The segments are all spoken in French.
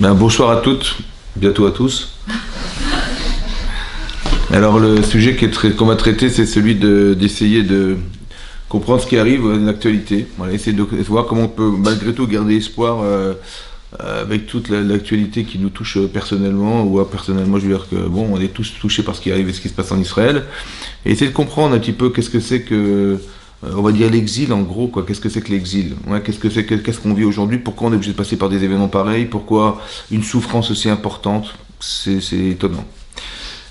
Bonsoir à toutes, bientôt à tous. Alors le sujet qu'on va traiter, c'est celui d'essayer de comprendre ce qui arrive dans l'actualité. Voilà, essayer de voir comment on peut malgré tout garder espoir avec toute l'actualité qui nous touche personnellement, ou personnellement je veux dire que bon, on est tous touchés par ce qui arrive et ce qui se passe en Israël, et essayer de comprendre un petit peu qu'est-ce que c'est que on va dire l'exil en gros, quoi. Qu'est-ce que c'est que l'exil? Ouais, qu'est-ce qu'on vit aujourd'hui? Pourquoi on est obligé de passer par des événements pareils? Pourquoi une souffrance aussi importante? C'est étonnant.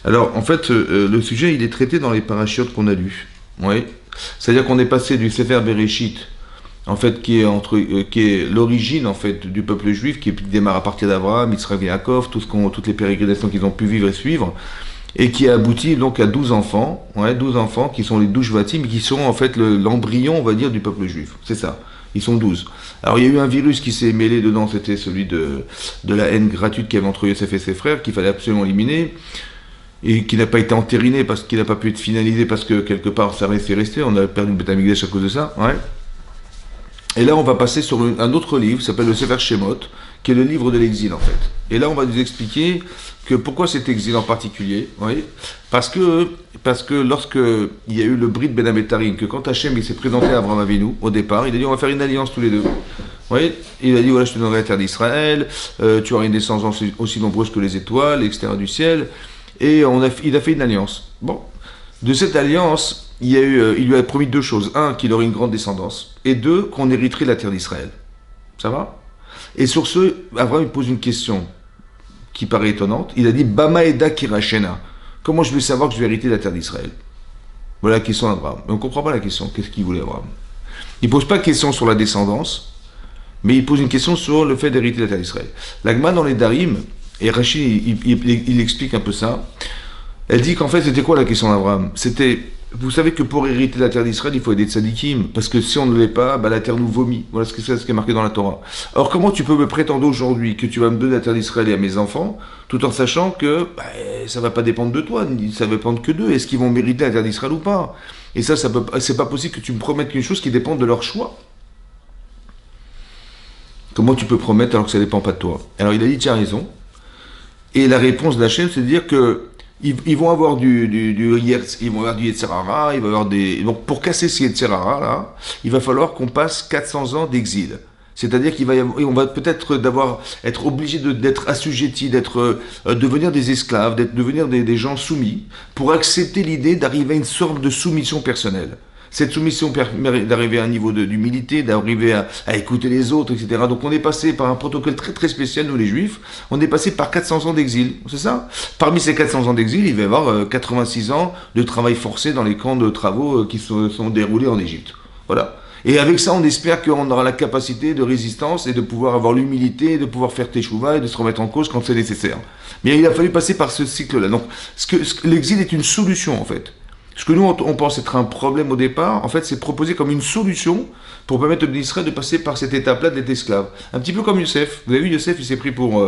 Alors en fait, le sujet il est traité dans les parachutes qu'on a lus. Ouais. C'est-à-dire qu'on est passé du Sefer Bereshit, en fait, qui est l'origine en fait du peuple juif, qui démarre à partir d'Abraham, Yitzhak et Yaakov, toutes les pérégrinations qu'ils ont pu vivre et suivre, et qui a abouti donc à 12 enfants, ouais, 12 enfants qui sont les 12 Shvatim, qui sont en fait l'embryon, on va dire, du peuple juif. C'est ça. Ils sont 12. Alors il y a eu un virus qui s'est mêlé dedans, c'était celui de la haine gratuite qu'il y avait entre Yosef et ses frères, qu'il fallait absolument éliminer, et qui n'a pas été entériné, parce qu'il n'a pas pu être finalisé, parce que quelque part ça restait resté, on a perdu une Beth Amikdash à cause de ça. Ouais. Et là on va passer sur un autre livre, qui s'appelle le Sefer Shemot, qui est le livre de l'exil en fait. Et là on va nous expliquer que pourquoi cet exil en particulier, oui, parce que lorsque il y a eu le Brit Ben Abetarim, que quand Hachem il s'est présenté à Abraham Avinu au départ, il a dit on va faire une alliance tous les deux. Oui, il a dit voilà, je te donnerai la terre d'Israël, tu auras une descendance aussi nombreuse que les étoiles, etc. du ciel, et il a fait une alliance. Bon, de cette alliance, il lui a promis deux choses. Un, qu'il aurait une grande descendance, et deux, qu'on hériterait la terre d'Israël. Ça va? Et sur ce, Abraham il pose une question qui paraît étonnante. Il a dit Bama Eda Kirachena. Comment je vais savoir que je vais hériter la terre d'Israël? Voilà la question d'Abraham. Mais on ne comprend pas la question. Qu'est-ce qu'il voulait Abraham? Il ne pose pas de question sur la descendance, mais il pose une question sur le fait d'hériter la terre d'Israël. L'Agma dans les Darim, et Rachid il explique un peu ça, elle dit qu'en fait c'était quoi la question d'Abraham? C'était, vous savez que pour hériter la terre d'Israël, il faut aider de tzadikim, parce que si on ne l'est pas, la terre nous vomit. Voilà ce qui est marqué dans la Torah. Alors comment tu peux me prétendre aujourd'hui que tu vas me donner la terre d'Israël et à mes enfants, tout en sachant que ça ne va pas dépendre de toi, ça va dépendre que d'eux. Est-ce qu'ils vont mériter la terre d'Israël ou pas? Et ça c'est pas possible que tu me promettes une chose qui dépend de leur choix. Comment tu peux promettre alors que ça ne dépend pas de toi? Alors il a dit, tu as raison. Et la réponse d'Hachem, c'est de dire que ils vont avoir ils vont avoir du Yetzirara, il va avoir donc pour casser ce Yetzirara là, il va falloir qu'on passe 400 ans d'exil. C'est-à-dire on va peut-être être obligé d'être assujetti, devenir des esclaves, devenir des gens soumis, pour accepter l'idée d'arriver à une sorte de soumission personnelle. Cette soumission permet d'arriver à un niveau d'humilité, d'arriver à écouter les autres, etc. Donc on est passé par un protocole très très spécial, nous les juifs, on est passé par 400 ans d'exil, c'est ça? Parmi ces 400 ans d'exil, il va y avoir 86 ans de travail forcé dans les camps de travaux qui se sont déroulés en Égypte. Voilà. Et avec ça, on espère qu'on aura la capacité de résistance et de pouvoir avoir l'humilité, de pouvoir faire teshuva et de se remettre en cause quand c'est nécessaire. Mais il a fallu passer par ce cycle-là. Donc l'exil est une solution en fait. Ce que nous, on pense être un problème au départ, en fait, c'est proposé comme une solution pour permettre aux Israël de passer par cette étape-là d'être esclave. Un petit peu comme Youssef. Vous avez vu, Youssef, il s'est pris pour...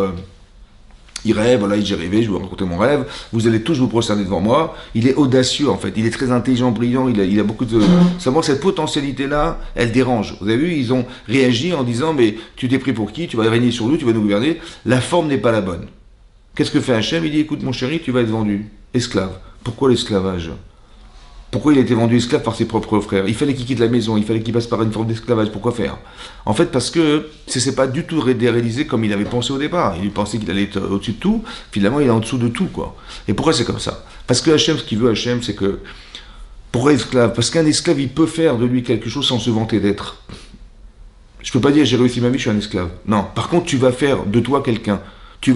il rêve, voilà, j'ai rêvé, je vais vous raconter mon rêve, vous allez tous vous prosterner devant moi. Il est audacieux, en fait. Il est très intelligent, brillant, il a beaucoup de... Seulement, cette potentialité-là, elle dérange. Vous avez vu, ils ont réagi en disant, mais tu t'es pris pour qui? Tu vas régner sur nous, tu vas nous gouverner. La forme n'est pas la bonne. Qu'est-ce que fait Hachem? Il dit, écoute, mon chéri, tu vas être vendu. Esclave. Pourquoi l'esclavage? Pourquoi il a été vendu esclave par ses propres frères? Il fallait qu'il quitte la maison, il fallait qu'il passe par une forme d'esclavage. Pourquoi faire? En fait, parce que c'est pas du tout réalisé comme il avait pensé au départ. Il pensait qu'il allait être au-dessus de tout. Finalement, il est en dessous de tout, quoi. Et pourquoi c'est comme ça? Parce que Hachem, ce qu'il veut, Hachem, c'est que... Pourquoi esclave? Parce qu'un esclave, il peut faire de lui quelque chose sans se vanter d'être. Je peux pas dire, j'ai réussi ma vie, je suis un esclave. Non. Par contre, tu vas faire de toi quelqu'un.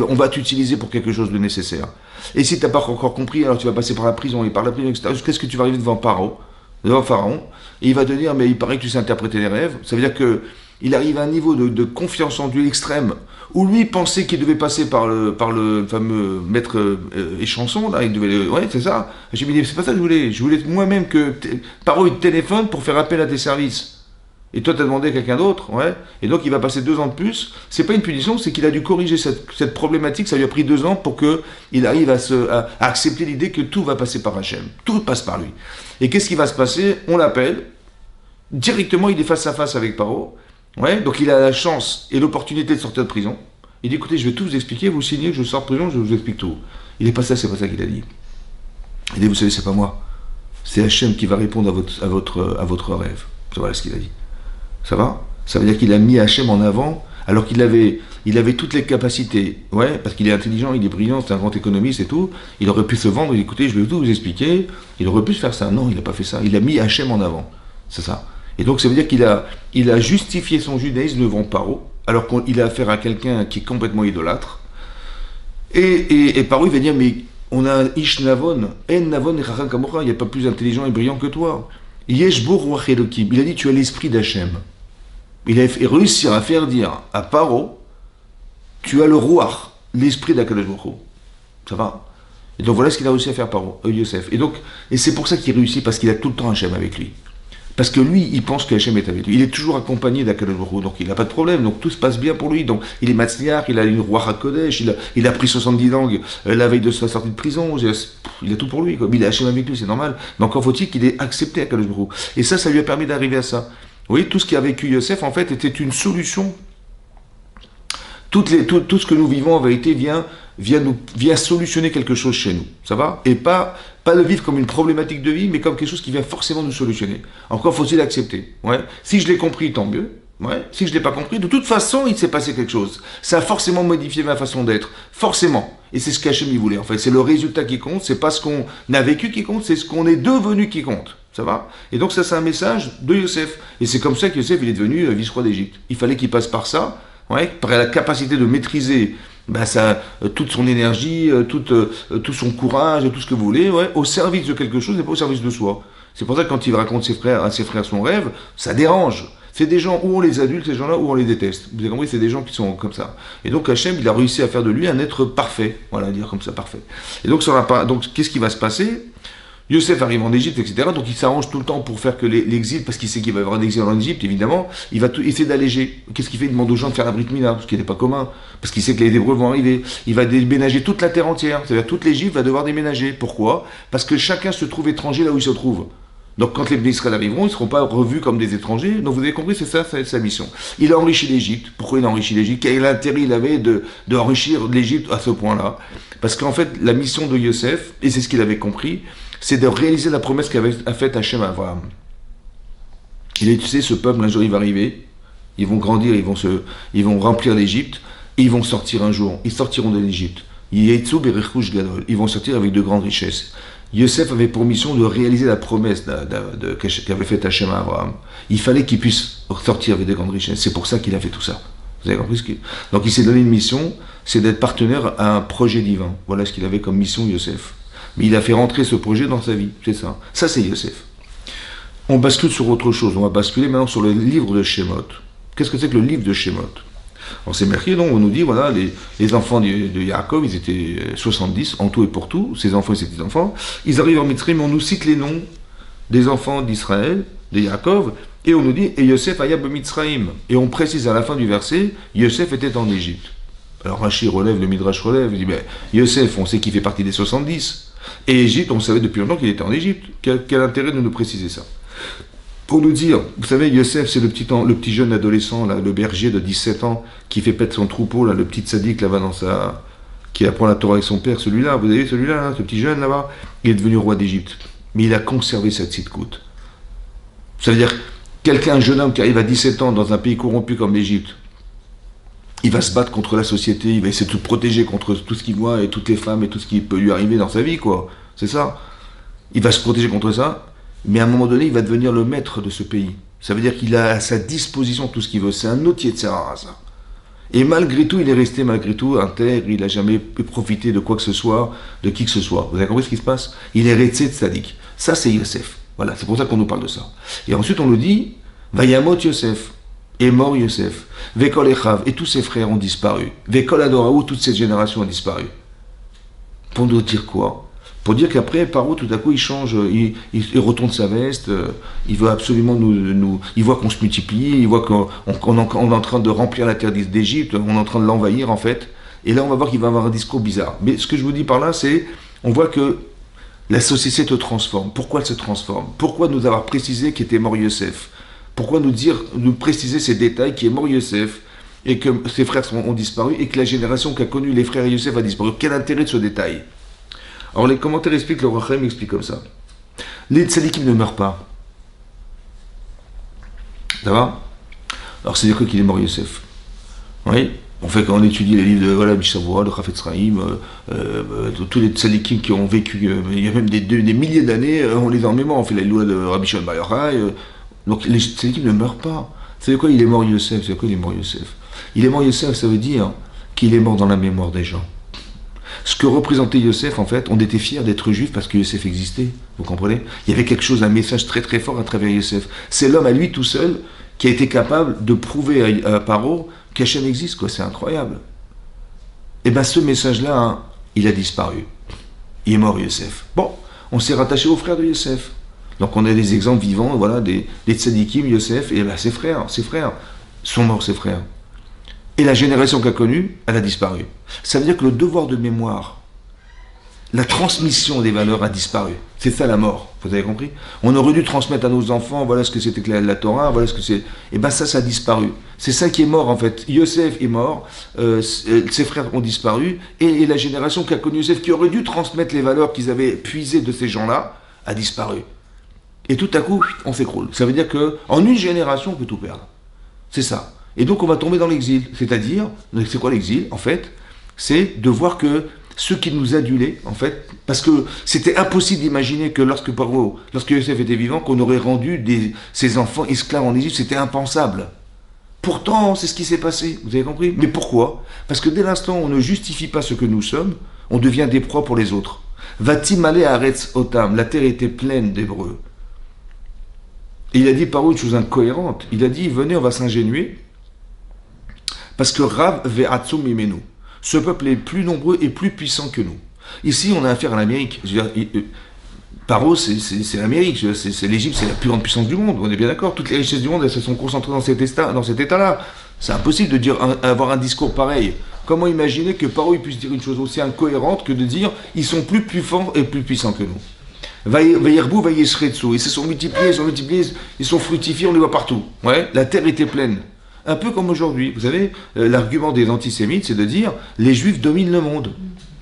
On va t'utiliser pour quelque chose de nécessaire. Et si tu n'as pas encore compris, alors tu vas passer par la prison, et par la prison, etc. Qu'est-ce que tu vas arriver devant Pharaon, et il va te dire, mais il paraît que tu sais interpréter les rêves. Ça veut dire qu'il arrive à un niveau de confiance en Dieu extrême, où lui pensait qu'il devait passer par le fameux maître échanson, là, il devait... Ouais, c'est ça. J'ai dit, c'est pas ça que je voulais. Je voulais moi-même que Pharaon il te téléphone pour faire appel à tes services. Et toi, tu as demandé à quelqu'un d'autre, ouais. Et donc, il va passer 2 ans de plus. C'est pas une punition, c'est qu'il a dû corriger cette problématique. Ça lui a pris 2 ans pour qu'il arrive à accepter l'idée que tout va passer par Hachem. Tout passe par lui. Et qu'est-ce qui va se passer? On l'appelle. Directement, il est face à face avec Paro. Ouais. Donc, il a la chance et l'opportunité de sortir de prison. Il dit, écoutez, je vais tout vous expliquer, vous signez, je sors de prison, je vous explique tout. Il est pas ça, c'est pas ça qu'il a dit. Il dit, vous savez, c'est pas moi. C'est Hachem qui va répondre à votre rêve. Voilà ce qu'il a dit. Ça va? Ça veut dire qu'il a mis Hachem en avant, alors qu'il avait toutes les capacités. Ouais, parce qu'il est intelligent, il est brillant, c'est un grand économiste et tout. Il aurait pu se vendre et dire, écoutez, je vais tout vous expliquer. Il aurait pu se faire ça. Non, il n'a pas fait ça. Il a mis Hachem en avant. C'est ça. Et donc ça veut dire qu'il a justifié son judaïsme devant Paro, alors qu'il a affaire à quelqu'un qui est complètement idolâtre. Et Paro, il va dire, mais on a Ish Navon, En Navon et Chacham Kamora, il n'y a pas plus intelligent et brillant que toi. Yesh Bo Ruach Elokim. Il a dit, tu as l'esprit d'Hachem. Il a réussi à faire dire à Paro, tu as le Ruach, l'esprit d'Akadosh Baruch Hu. Ça va? Et donc voilà ce qu'il a réussi à faire Paro, Yosef. Et c'est pour ça qu'il réussit, parce qu'il a tout le temps Hachem avec lui. Parce que lui, il pense que Hachem est avec lui. Il est toujours accompagné d'Akadosh Baruch Hu, donc il n'a pas de problème. Donc tout se passe bien pour lui. Donc il est Matzliach, il a une Ruach HaKodesh, il a appris 70 langues la veille de sa sortie de prison. Il a tout pour lui. Il a Hachem avec lui, c'est normal. Mais encore faut-il qu'il ait accepté Akadosh Baruch Hu. Et ça lui a permis d'arriver à ça. Vous voyez, tout ce qu'a vécu Yosef, en fait, était une solution. Tout ce que nous vivons, en vérité, vient solutionner quelque chose chez nous. Ça va? Et pas le vivre comme une problématique de vie, mais comme quelque chose qui vient forcément nous solutionner. Encore faut-il accepter. Ouais. Si je l'ai compris, tant mieux. Ouais. Si je ne l'ai pas compris, de toute façon, il s'est passé quelque chose. Ça a forcément modifié ma façon d'être. Forcément. Et c'est ce qu'Hachem il voulait. En fait, c'est le résultat qui compte. C'est pas ce qu'on a vécu qui compte, c'est ce qu'on est devenu qui compte. Ça va? Et donc ça, c'est un message de Yosef. Et c'est comme ça que Yosef, il est devenu vice-roi d'Égypte. Il fallait qu'il passe par ça. Ouais, par la capacité de maîtriser toute son énergie, tout son courage, tout ce que vous voulez, ouais, au service de quelque chose et pas au service de soi. C'est pour ça que quand il raconte à ses frères son rêve, ça dérange. C'est des gens où on les adulte, ces gens-là, où on les déteste. Vous avez compris, c'est des gens qui sont comme ça. Et donc Hachem, il a réussi à faire de lui un être parfait. Voilà, dire comme ça, parfait. Et donc, qu'est-ce qui va se passer? Yosef arrive en Égypte, etc. Donc il s'arrange tout le temps pour faire que l'exil, parce qu'il sait qu'il va y avoir un exil en Égypte, évidemment, il va essayer d'alléger. Qu'est-ce qu'il fait? Il demande aux gens de faire la Brit Mila, ce qui n'était pas commun, parce qu'il sait que les Hébreux vont arriver. Il va déménager toute la terre entière, c'est-à-dire toute l'Égypte va devoir déménager. Pourquoi? Parce que chacun se trouve étranger là où il se trouve. Donc quand les Israël arriveront, ils ne seront pas revus comme des étrangers. Donc vous avez compris, c'est ça sa mission. Il a enrichi l'Égypte. Pourquoi il a enrichi l'Égypte? Quel intérêt il avait d'enrichir l'Égypte à ce point-là? Parce qu'en fait, la mission de Yosef, et c'est ce qu'il avait compris, c'est de réaliser la promesse qu'avait faite Hachem à Abraham. Il a dit, tu sais, ce peuple, un jour, il va arriver, ils vont grandir, ils vont remplir l'Égypte, et ils vont sortir un jour. Ils sortiront de l'Égypte. Ils vont sortir avec de grandes richesses. Yosef avait pour mission de réaliser la promesse qu'avait faite Hachem à Abraham. Il fallait qu'il puisse sortir avec de grandes richesses. C'est pour ça qu'il a fait tout ça. Vous avez compris Donc il s'est donné une mission, c'est d'être partenaire à un projet divin. Voilà ce qu'il avait comme mission, Yosef. Mais il a fait rentrer ce projet dans sa vie, c'est ça. Ça, c'est Yosef. On bascule sur autre chose. On va basculer maintenant sur le livre de Shemot. Qu'est-ce que c'est que le livre de Shemot? Alors c'est merveilleux, donc on nous dit, voilà, les enfants de Yaakov, ils étaient 70, en tout et pour tout. Ces enfants, c'était des enfants. Ils arrivent en Mitzrayim, on nous cite les noms des enfants d'Israël, de Yaakov, et on nous dit, et Yosef ayab Mitzrayim. Et on précise à la fin du verset, Yosef était en Égypte. Alors Rashi relève, le Midrash relève, il dit, ben, Yosef, on sait qu'il fait partie des 70. Et Égypte, on savait depuis longtemps qu'il était en Égypte. Quel intérêt de nous préciser ça? Pour nous dire, vous savez, Yosef, c'est le petit jeune adolescent, là, le berger de 17 ans, qui fait pète son troupeau, là, le petit sadique là-bas qui apprend la Torah avec son père, celui-là, vous avez celui-là, hein, ce petit jeune là-bas, il est devenu roi d'Égypte. Mais il a conservé cette tzidkout. Ça veut dire, un jeune homme qui arrive à 17 ans dans un pays corrompu comme l'Égypte, il va se battre contre la société, il va essayer de se protéger contre tout ce qu'il voit et toutes les femmes et tout ce qui peut lui arriver dans sa vie, quoi. C'est ça. Il va se protéger contre ça, mais à un moment donné, il va devenir le maître de ce pays. Ça veut dire qu'il a à sa disposition tout ce qu'il veut. C'est un outil de Sarah, ça. Et malgré tout, il est resté intègre, il n'a jamais profité de quoi que ce soit, de qui que ce soit. Vous avez compris ce qui se passe? Il est resté tzaddik. Ça, c'est Yosef. Voilà, c'est pour ça qu'on nous parle de ça. Et ensuite, on nous dit, Vayamot Yosef. Est mort Yosef. Vekol Echav, et tous ses frères ont disparu. Vekol Adoraou, toute cette génération a disparu. Pour nous dire quoi? Pour dire qu'après, Paro, tout à coup, il change, il retourne sa veste, il veut absolument il voit qu'on se multiplie, il voit qu'on est en train de remplir la terre d'Égypte, on est en train de l'envahir, en fait. Et là, on va voir qu'il va avoir un discours bizarre. Mais ce que je vous dis par là, c'est, on voit que la société se transforme. Pourquoi elle se transforme? Pourquoi nous avoir précisé qu'était mort Yosef? Pourquoi nous préciser ces détails qui est mort Yosef? et que ses frères ont disparu, et que la génération qu'a connu les frères Yosef a disparu. Quel intérêt de ce détail? Alors les commentaires expliquent, le Rachem explique comme ça. Les tzadikim ne meurent pas. Ça va? Alors c'est-à-dire qu'il est mort Yosef. Oui. En fait, quand on étudie les livres de voilà, Mishavua, de Chafetz Chaim, tous les tzadikim qui ont vécu, il y a même des milliers d'années, on les a en mémoire. On fait la loi de Rabbi Shimon Bar Yochai. Donc les tzadikim ne meurent pas. C'est quoi il est mort Yosef? C'est quoi il est mort Yosef? Il est mort Yosef, ça veut dire qu'il est mort dans la mémoire des gens. Ce que représentait Yosef, en fait, on était fiers d'être juifs parce que Yosef existait. Vous comprenez? Il y avait quelque chose, un message très très fort à travers Yosef. C'est l'homme à lui tout seul qui a été capable de prouver à Paro qu'Hachem existe, quoi. C'est incroyable. Et bien ce message-là, hein, il a disparu. Il est mort Yosef. Bon, on s'est rattaché aux frères de Yosef. Donc on a des exemples vivants, voilà, des tzadikim, Yosef, et ben ses frères sont morts, ses frères. Et la génération qu'a connue, elle a disparu. Ça veut dire que le devoir de mémoire, la transmission des valeurs a disparu. C'est ça la mort, vous avez compris? On aurait dû transmettre à nos enfants, voilà ce que c'était que la Torah, voilà ce que c'est... Et bien ça a disparu. C'est ça qui est mort en fait. Yosef est mort, ses frères ont disparu, et la génération qui a connu Yosef, qui aurait dû transmettre les valeurs qu'ils avaient puisées de ces gens-là, a disparu. Et tout à coup, on s'écroule. Ça veut dire qu'en une génération, on peut tout perdre. C'est ça. Et donc on va tomber dans l'exil. C'est-à-dire, c'est quoi l'exil en fait? C'est de voir que ceux qui nous adulaient, en fait, parce que c'était impossible d'imaginer que lorsque Yosef était vivant, qu'on aurait rendu ses enfants esclaves en Égypte, c'était impensable. Pourtant, c'est ce qui s'est passé, vous avez compris? Mais pourquoi? Parce que dès l'instant où on ne justifie pas ce que nous sommes, on devient des proies pour les autres. Va-t-il aller à Aretz Otam? La terre était pleine d'Hébreux. Et il a dit par une chose incohérente. Il a dit, venez, on va s'ingénuer, parce que Rav ve'atzum imenu. Ce peuple est plus nombreux et plus puissant que nous. Ici, on a affaire à l'Amérique. Paro, c'est l'Amérique. C'est l'Égypte, c'est la plus grande puissance du monde. On est bien d'accord. Toutes les richesses du monde, elles se sont concentrées dans cet état-là. C'est impossible de dire, avoir un discours pareil. Comment imaginer que Paro puisse dire une chose aussi incohérente que de dire, ils sont plus forts et plus puissants que nous. Vaïrbou, vaïesretsu. Ils se sont multipliés, ils sont fructifiés, on les voit partout. Ouais, la terre était pleine. Un peu comme aujourd'hui. Vous savez, l'argument des antisémites, c'est de dire les juifs dominent le monde.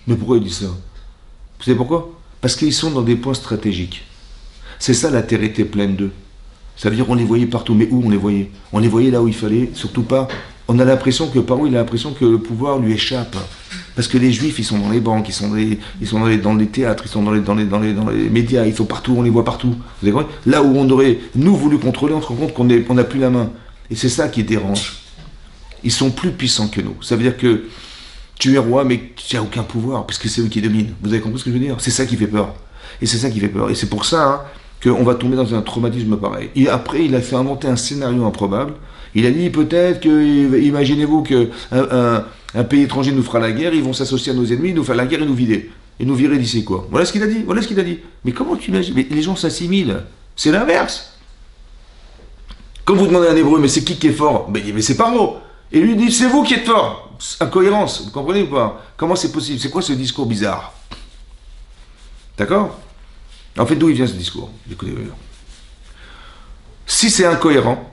Mais pourquoi ils disent ça? Vous savez pourquoi? Parce qu'ils sont dans des points stratégiques. C'est ça, la terre était pleine d'eux. Ça veut dire qu'on les voyait partout. Mais où on les voyait? On les voyait là où il fallait, surtout pas. On a l'impression que Paro, il a l'impression que le pouvoir lui échappe. Parce que les juifs, ils sont dans les banques, ils sont dans les théâtres, ils sont dans les médias, ils sont partout, on les voit partout. Vous avez compris? Là où on aurait, nous, voulu contrôler, on se rend compte qu'on n'a plus la main. Et c'est ça qui dérange. Ils sont plus puissants que nous. Ça veut dire que tu es roi, mais tu n'as aucun pouvoir, parce que c'est eux qui dominent. Vous avez compris ce que je veux dire? C'est ça qui fait peur. Et c'est ça qui fait peur. Et c'est pour ça hein, qu'on va tomber dans un traumatisme pareil. Et après, il a fait inventer un scénario improbable. Il a dit peut-être que, imaginez-vous qu'un pays étranger nous fera la guerre, ils vont s'associer à nos ennemis, nous faire la guerre et nous vider. Et nous virer d'ici quoi. Voilà ce qu'il a dit. Voilà ce qu'il a dit. Mais comment tu imagines? Mais les gens s'assimilent. C'est l'inverse. Quand vous demandez à un hébreu, mais c'est qui est fort? Ben, il dit, mais c'est Paro. Et lui dit, c'est vous qui êtes fort. Incohérence, vous comprenez ou pas? Comment c'est possible? C'est quoi ce discours bizarre? D'accord? En fait, d'où il vient ce discours? Écoutez, si c'est incohérent,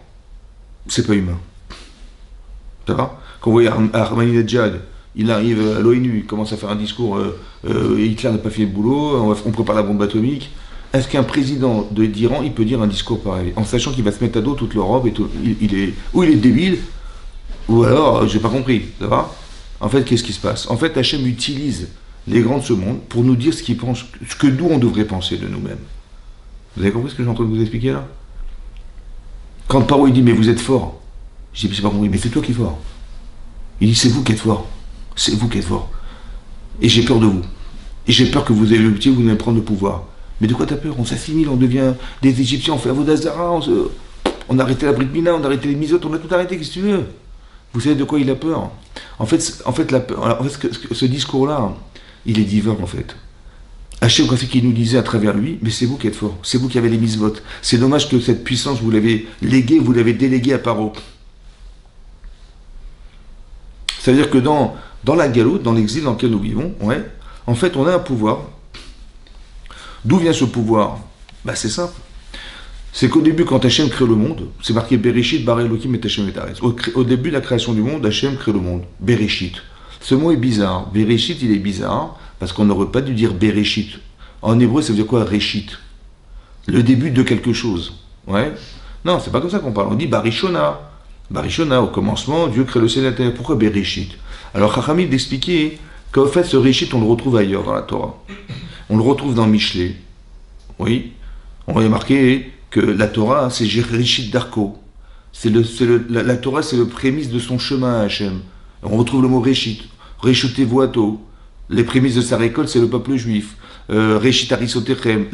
c'est pas humain. D'accord? Quand vous voyez Ahmadinejad, il arrive à l'ONU, il commence à faire un discours, Hitler n'a pas fait le boulot, on prépare la bombe atomique. Est-ce qu'un président d'Iran, il peut dire un discours pareil, en sachant qu'il va se mettre à dos toute l'Europe et tout, il est débile, ou alors, j'ai pas compris, ça va? En fait, qu'est-ce qui se passe? En fait, Hachem utilise les grands de ce monde pour nous dire ce que nous on devrait penser de nous-mêmes. Vous avez compris ce que je suis en train de vous expliquer là? Quand Paro il dit mais vous êtes fort, je dis j'ai pas compris, mais c'est toi qui es fort. Il dit c'est vous qui êtes fort, c'est vous qui êtes fort. Et j'ai peur de vous. Et j'ai peur que vous ayez vous n'allez prendre le pouvoir. Mais de quoi t'as peur? On s'assimile, on devient des Égyptiens, on fait Avodazara, on a arrêté la Brit Mila, on a arrêté les misotes, on a tout arrêté, qu'est-ce que tu veux? Vous savez de quoi il a peur? En fait, ce discours-là, il est divin en fait. Hachem, quand c'est qu'il nous disait à travers lui, mais c'est vous qui êtes fort, c'est vous qui avez les mitzvot. C'est dommage que cette puissance, vous l'avez léguée, vous l'avez déléguée à Paro. C'est-à-dire que dans la galoute, dans l'exil dans lequel nous vivons, ouais, en fait, on a un pouvoir. D'où vient ce pouvoir? Ben, c'est simple. C'est qu'au début, quand Hachem crée le monde, c'est marqué Bereshit, Bara Elohim et Hachem et Taretz. Au début de la création du monde, Hachem crée le monde. Bereshit. Ce mot est bizarre. Bereshit, il est bizarre, parce qu'on n'aurait pas dû dire Bereshit. En hébreu, ça veut dire quoi, Reshit? Le début de quelque chose. Ouais. Non, c'est pas comme ça qu'on parle. On dit Barishona. Barishona, au commencement, Dieu crée le ciel et la terre. Pourquoi Bereshit? Alors, Chachamim d'expliquer qu'en fait, ce Reshit, on le retrouve ailleurs dans la Torah. On le retrouve dans Michelet. Oui. On a marqué que la Torah, c'est Reshit Darko. La Torah, c'est le prémisse de son chemin à Hachem. On retrouve le mot Reshit. Reshute Voato. Les prémices de sa récolte, c'est le peuple juif. Reshit Arisotechem.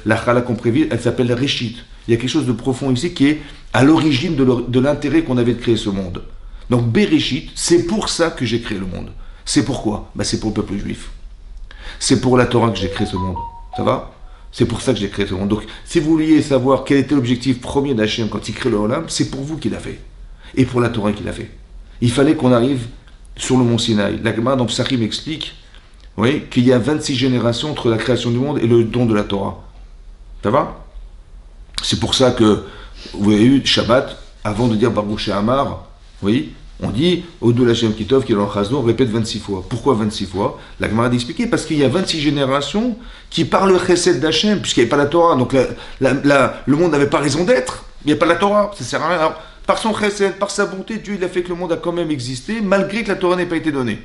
La chala qu'on prévit, elle s'appelle Reshit. Il y a quelque chose de profond ici qui est à l'origine de l'intérêt qu'on avait de créer ce monde. Donc Bereshit, c'est pour ça que j'ai créé le monde. C'est pourquoi? C'est pour le peuple juif. C'est pour la Torah que j'ai créé ce monde. Ça va? C'est pour ça que j'ai créé ce monde. Donc, si vous vouliez savoir quel était l'objectif premier d'Hachem quand il crée le Olam, c'est pour vous qu'il a fait. Et pour la Torah qu'il a fait. Il fallait qu'on arrive sur le mont Sinaï. La Gemara dans Psachim explique, oui, qu'il y a 26 générations entre la création du monde et le don de la Torah. Ça va? C'est pour ça que vous avez eu Shabbat, avant de dire Baruch She'amar, oui, on dit Odou Hashem Kitov, qui est dans le Chazon, on répète 26 fois. Pourquoi 26 fois? La Gemara d'expliquer, parce qu'il y a 26 générations qui parlent le chesed d'Hachem, puisqu'il n'y avait pas la Torah. Donc le monde n'avait pas raison d'être. Il n'y a pas la Torah, ça sert à rien. Alors, par son chesed, par sa bonté, Dieu il a fait que le monde a quand même existé, malgré que la Torah n'ait pas été donnée.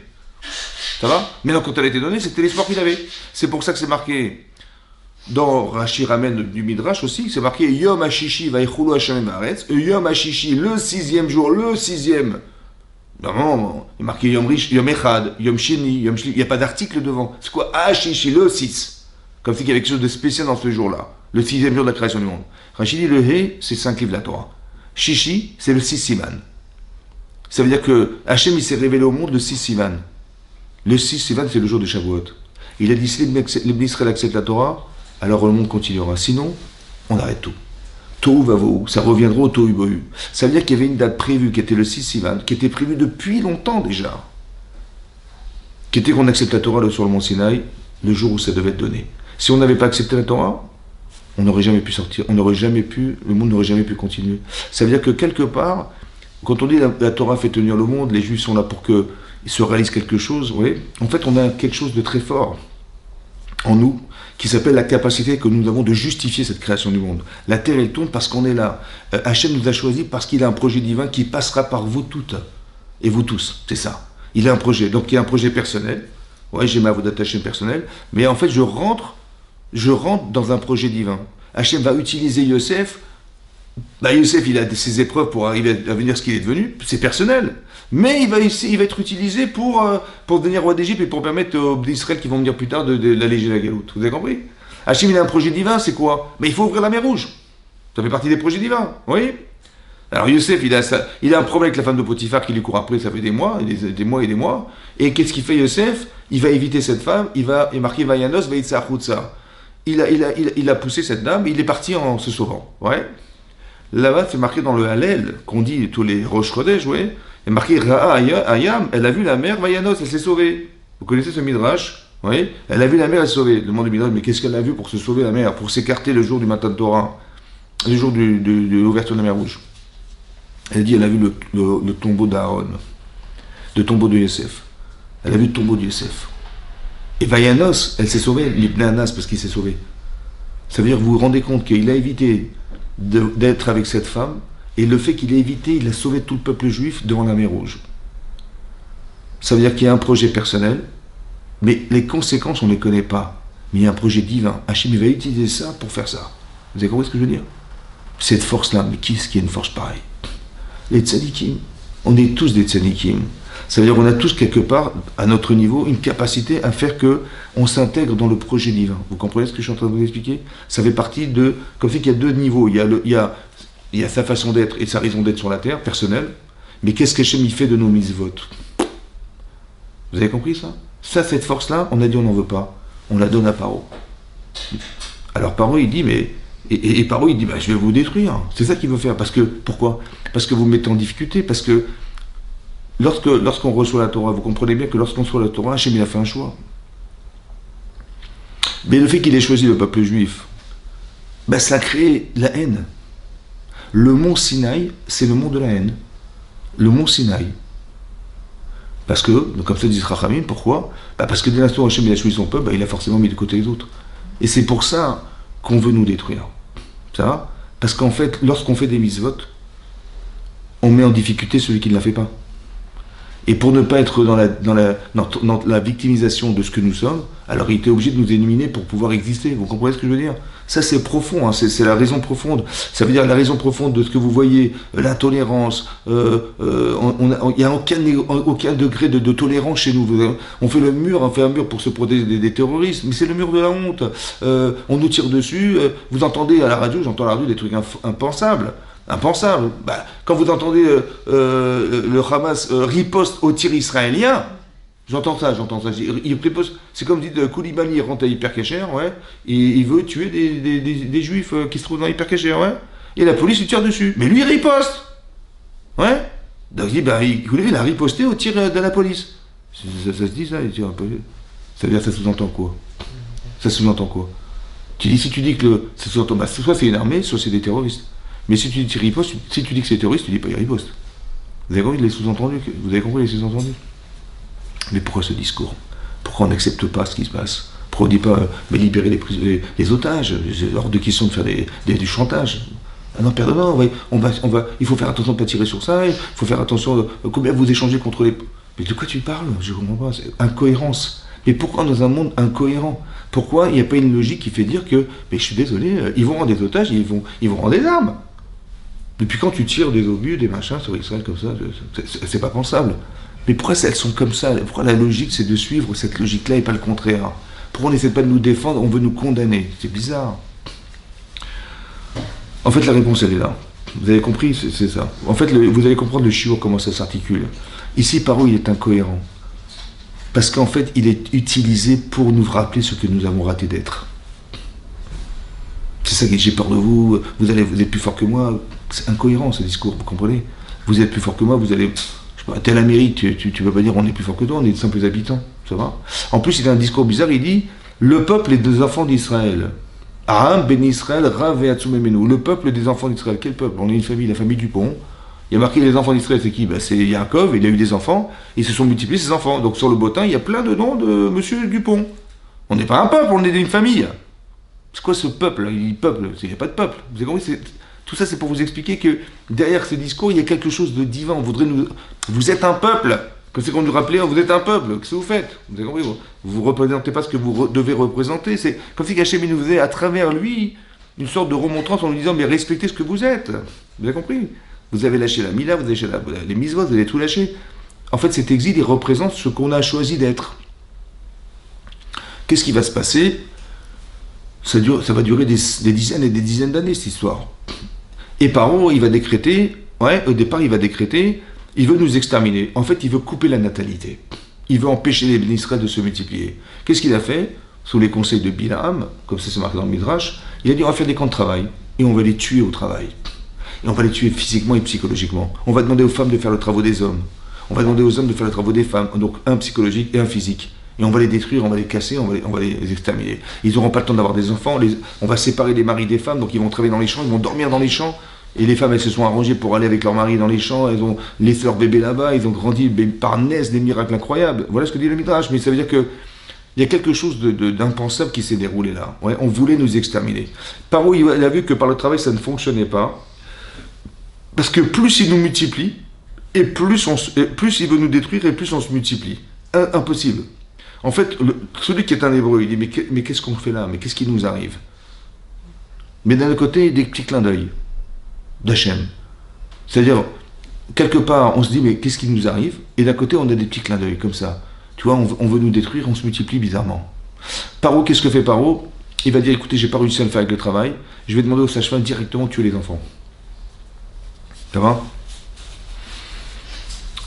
Ça va? Mais non, quand elle a été donnée, c'était l'espoir qu'il avait. C'est pour ça que c'est marqué dans Rashi Ramen du Midrash aussi, c'est marqué Yom Hashishi Vaichulu Hashem Haaretz, Yom Hashishi, le 6e jour, le 6e. Non, il est marqué Yom Rish, Yom Echad, Yom Sheni, Yom Shli, il n'y a pas d'article devant. C'est quoi? Hashishi, le 6. Comme si il y avait quelque chose de spécial dans ce jour-là, le 6e jour de la création du monde. Rashi dit le He, c'est 5 livres de la Torah. Shishi, c'est le 6 Sivan. Ça veut dire que Hachem, il s'est révélé au monde le 6 Sivan. Le 6 Sivan, c'est le jour de Shavuot. Il a dit si les Israël acceptent la Torah, alors le monde continuera. Sinon, on arrête tout. Tohu vavohu, ça reviendra au tohu bohu. Ça veut dire qu'il y avait une date prévue qui était le 6 Sivan, qui était prévue depuis longtemps déjà. Qui était qu'on accepte la Torah sur le mont Sinaï, le jour où ça devait être donné. Si on n'avait pas accepté la Torah, on n'aurait jamais pu sortir, le monde n'aurait jamais pu continuer. Ça veut dire que quelque part, quand on dit la Torah fait tenir le monde, les Juifs sont là pour qu'il se réalise quelque chose, oui. En fait, on a quelque chose de très fort en nous, qui s'appelle la capacité que nous avons de justifier cette création du monde. La terre, elle tourne parce qu'on est là. Hachem nous a choisis parce qu'il a un projet divin qui passera par vous toutes et vous tous. C'est ça. Il a un projet. Donc il y a un projet personnel. Ouais, j'ai ma avodat Hachem personnelle. Mais en fait, je rentre dans un projet divin. Hachem va utiliser Yosef. Yosef, il a ses épreuves pour arriver à devenir ce qu'il est devenu. C'est personnel. Mais il va être utilisé pour devenir roi d'Égypte et pour permettre aux d'Israël qui vont venir plus tard d'alléger la galoute. Vous avez compris? Hachem, il a un projet divin, c'est quoi? Mais il faut ouvrir la mer Rouge. Ça fait partie des projets divins. Oui. Alors Yosef, il a un problème avec la femme de Potiphar qui lui court après, ça fait des mois et des mois. Et qu'est-ce qu'il fait Yosef? Il va éviter cette femme, il est marqué Vayanos, Vaïtsa Achutsa. Il a poussé cette dame, il est parti en se sauvant. Ouais. Là-bas, c'est marqué dans le Hallel, qu'on dit tous les Rosh Chodesh, oui. Il est marqué Ra'a Ayam, elle a vu la mer, Vayanos, elle s'est sauvée. Vous connaissez ce Midrash? Oui. Elle a vu la mer, elle s'est sauvée. Demande du Midrash, mais qu'est-ce qu'elle a vu pour se sauver la mer, pour s'écarter le jour du matin de Torah, le jour de l'ouverture de la mer Rouge? Elle dit, elle a vu le tombeau d'Aaron, le tombeau de Yosef. Elle a vu le tombeau de Yosef. Et Vayanos, elle s'est sauvée, l'Ibn Anas, parce qu'il s'est sauvé. Ça veut dire, vous vous rendez compte qu'il a évité d'être avec cette femme, et le fait qu'il ait évité, il a sauvé tout le peuple juif devant la mer Rouge. Ça veut dire qu'il y a un projet personnel, mais les conséquences, on ne les connaît pas. Mais il y a un projet divin. Hachem, il va utiliser ça pour faire ça. Vous avez compris ce que je veux dire? Cette force-là, mais qui est-ce qui a une force pareille? Les tzadikim. On est tous des tzadikim. Ça veut dire qu'on a tous quelque part, à notre niveau, une capacité à faire que on s'intègre dans le projet divin. Vous comprenez ce que je suis en train de vous expliquer? Ça fait partie de... Comme si qu'il y a deux niveaux. Il y a sa façon d'être et sa raison d'être sur la terre, personnelle. Mais qu'est-ce qu'Hachem il fait de nos mitzvot? Vous avez compris ça? Ça, cette force-là, on a dit on n'en veut pas. On la donne à Paro. Alors Paro, il dit, mais... Et Paro, il dit, je vais vous détruire. C'est ça qu'il veut faire. Parce que, pourquoi? Parce que vous me mettez en difficulté. Parce que lorsqu'on reçoit la Torah, vous comprenez bien que lorsqu'on reçoit la Torah, Hachem, il a fait un choix. Mais le fait qu'il ait choisi le peuple juif, ça crée la haine. Le mont Sinaï, c'est le mont de la haine. Le mont Sinaï. Parce que, comme ça dit Rachamim, pourquoi? Parce que dès l'instant où Hachem a choisi son peuple, il a forcément mis de côté les autres. Et c'est pour ça qu'on veut nous détruire. Ça va? Parce qu'en fait, lorsqu'on fait des mitzvot, on met en difficulté celui qui ne la fait pas. Et pour ne pas être dans la victimisation de ce que nous sommes, alors il était obligé de nous éliminer pour pouvoir exister. Vous comprenez ce que je veux dire? Ça c'est profond, hein, c'est la raison profonde. Ça veut dire la raison profonde de ce que vous voyez, l'intolérance. Il n'y a aucun degré de tolérance chez nous. On fait on fait un mur pour se protéger des terroristes, mais c'est le mur de la honte. On nous tire dessus. Vous entendez à la radio, j'entends à la radio des trucs impensables. Impensable. Quand vous entendez le Hamas riposte au tir israélien, j'entends ça. Il riposte, c'est comme dit Koulibaly rentre à Hypercacher, ouais, et il veut tuer des juifs qui se trouvent dans Hypercacher, ouais, et la police lui tire dessus. Mais lui, il riposte, ouais. Donc il dit, Koulibaly, il a riposté au tir de la police. Ça se dit ça, il tire un peu. Ça veut dire, ça sous-entend quoi? Ça sous-entend quoi? Si tu dis que ça sous-entend, soit c'est une armée, soit c'est des terroristes. Mais si tu dis riposte, si tu dis que c'est terroriste, tu dis pas il riposte. Vous avez compris les sous-entendus? Vous avez compris les sous-entendus? Mais pourquoi ce discours? Pourquoi on n'accepte pas ce qui se passe? Pourquoi on ne dit pas mais libérer les otages? C'est hors de question de faire du chantage. Ah non, pardon, il faut faire attention de ne pas tirer sur ça, il faut faire attention combien vous échangez contre les... Mais de quoi tu parles? Je ne comprends pas. C'est incohérence. Mais pourquoi dans un monde incohérent? Pourquoi il n'y a pas une logique qui fait dire que, mais je suis désolé, ils vont rendre des otages, ils vont rendre des armes? Depuis quand tu tires des obus, des machins sur Israël comme ça, c'est pas pensable. Mais pourquoi elles sont comme ça? Pourquoi la logique c'est de suivre cette logique-là et pas le contraire? Pourquoi on n'essaie pas de nous défendre, on veut nous condamner? C'est bizarre. En fait, la réponse elle est là. Vous avez compris, c'est ça. En fait, vous allez comprendre le shiur, comment ça s'articule. Ici, Paro, il est incohérent. Parce qu'en fait, il est utilisé pour nous rappeler ce que nous avons raté d'être. C'est ça que j'ai peur de vous, vous êtes plus fort que moi. C'est incohérent ce discours, vous comprenez? Vous êtes plus fort que moi, vous allez... Je sais pas, t'es l'Amérique, tu ne peux pas dire on est plus fort que toi, on est de simples habitants, ça va? En plus, il a un discours bizarre, il dit le peuple est des enfants d'Israël. Aram ben Israël, Rav et Atsumemenu. Le peuple des enfants d'Israël. Quel peuple? On est une famille, la famille Dupont. Il y a marqué les enfants d'Israël, c'est qui? C'est Yaakov, il a eu des enfants, et ils se sont multipliés ses enfants. Donc sur le bottin, il y a plein de noms de monsieur Dupont. On n'est pas un peuple, on est une famille. C'est quoi ce peuple? Il n'y a pas de peuple. Vous avez compris? Tout ça, c'est pour vous expliquer que derrière ces discours, il y a quelque chose de divin. Vous êtes un peuple. Comme c'est qu'on nous rappelait, vous êtes un peuple. Qu'est-ce que vous faites? Vous avez compris? Vous ne représentez pas ce que vous devez représenter. C'est comme si Hachem nous faisait à travers lui une sorte de remontrance en nous disant mais respectez ce que vous êtes. Vous avez compris? Vous avez lâché la Mila, vous avez lâché les mitzvot, vous avez tout lâché. En fait, cet exil, il représente ce qu'on a choisi d'être. Qu'est-ce qui va se passer? Ça va durer des dizaines et des dizaines d'années, cette histoire. Et Paro, il va décréter, au départ, il veut nous exterminer. En fait, il veut couper la natalité. Il veut empêcher les bénis Israël de se multiplier. Qu'est-ce qu'il a fait? Sous les conseils de Bilaam, comme ça c'est marqué dans le Midrash, il a dit on va faire des camps de travail, et on va les tuer au travail. Et on va les tuer physiquement et psychologiquement. On va demander aux femmes de faire le travail des hommes. On va demander aux hommes de faire le travail des femmes. Donc un psychologique et un physique. Et on va les détruire, on va les casser, on va les exterminer. Ils n'auront pas le temps d'avoir des enfants, on va séparer les maris des femmes, donc ils vont travailler dans les champs, ils vont dormir dans les champs. Et les femmes, elles se sont arrangées pour aller avec leur mari dans les champs, elles ont laissé leur bébé là-bas, ils ont grandi par naissance des miracles incroyables. Voilà ce que dit le Midrash, mais ça veut dire que il y a quelque chose d'impensable qui s'est déroulé là. On voulait nous exterminer. Paro, il a vu que par le travail, ça ne fonctionnait pas. Parce que plus il nous multiplie, et plus il veut nous détruire, et plus on se multiplie. Impossible. En fait, celui qui est un hébreu, il dit mais qu'est-ce qu'on fait là? Mais qu'est-ce qui nous arrive? Mais d'un autre côté, des petits clins d'œil d'Hachem. C'est-à-dire, quelque part, on se dit mais qu'est-ce qui nous arrive? Et d'un côté, on a des petits clins d'œil comme ça. Tu vois, on veut nous détruire, on se multiplie bizarrement. Paro, qu'est-ce que fait Paro? Il va dire écoutez, j'ai pas réussi à le faire avec le travail, je vais demander au sage-femme directement de tuer les enfants. Ça va?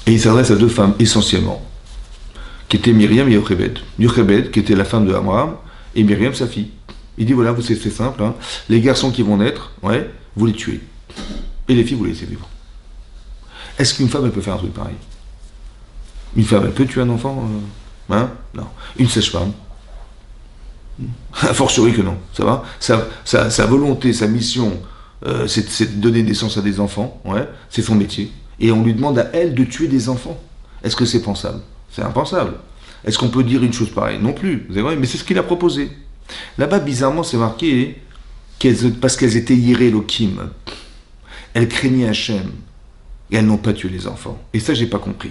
Et il s'adresse à deux femmes essentiellement, qui étaient Myriam et Yochebed. Yochebed, qui était la femme de Amram, et Myriam, sa fille. Il dit voilà, c'est simple, hein. Les garçons qui vont naître, vous les tuez. Et les filles, vous les laissez vivre. Est-ce qu'une femme, elle peut faire un truc pareil? Une femme, elle peut tuer un enfant Non. Une sage-femme? A fortiori que non, ça va? Sa volonté, sa mission c'est de donner naissance à des enfants, ouais, c'est son métier. Et on lui demande à elle de tuer des enfants. Est-ce que c'est pensable? C'est impensable. Est-ce qu'on peut dire une chose pareille? Non plus. Vous avez vu, mais c'est ce qu'il a proposé. Là-bas, bizarrement, c'est marqué parce qu'elles étaient yiré Elohim. Elles craignaient Hachem. Et elles n'ont pas tué les enfants. Et ça, j'ai pas compris.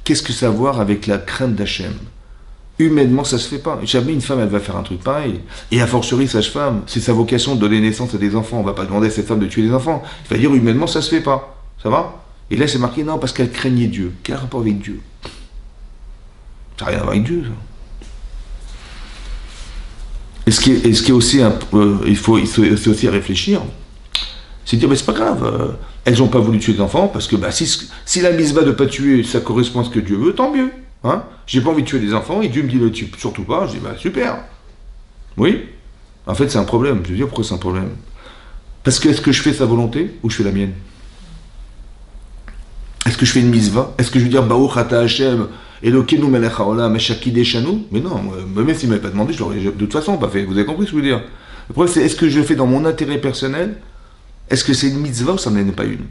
Qu'est-ce que ça a à voir avec la crainte d'Hachem? Humainement, ça se fait pas. Jamais une femme, elle va faire un truc pareil. Et a fortiori, sage-femme, c'est sa vocation de donner naissance à des enfants. On va pas demander à cette femme de tuer des enfants. Il va dire humainement, ça se fait pas. Ça va? Et là, c'est marqué non, parce qu'elle craignait Dieu. Quel rapport avec Dieu? Ça n'a rien à voir avec Dieu, ça. Et ce qui est aussi, il faut aussi réfléchir, c'est de dire, mais c'est pas grave, elles n'ont pas voulu tuer des enfants, parce que si la mise va de ne pas tuer, ça correspond à ce que Dieu veut, tant mieux. Hein, j'ai pas envie de tuer des enfants, et Dieu me dit, ne tue surtout pas, je dis, bah super. Oui, en fait c'est un problème, je veux dire pourquoi c'est un problème. Parce que est-ce que je fais sa volonté, ou je fais la mienne? Est-ce que je fais une misva? Est-ce que je veux dire, Baruch ata Hashem, Elokeinu melech haolam, Shakideshanu? Mais non, même s'il ne m'avait pas demandé, je l'aurais de toute façon pas fait. Vous avez compris ce que je veux dire? Le problème, c'est est-ce que je le fais dans mon intérêt personnel? Est-ce que c'est une mitzvah ou ça n'en est pas une?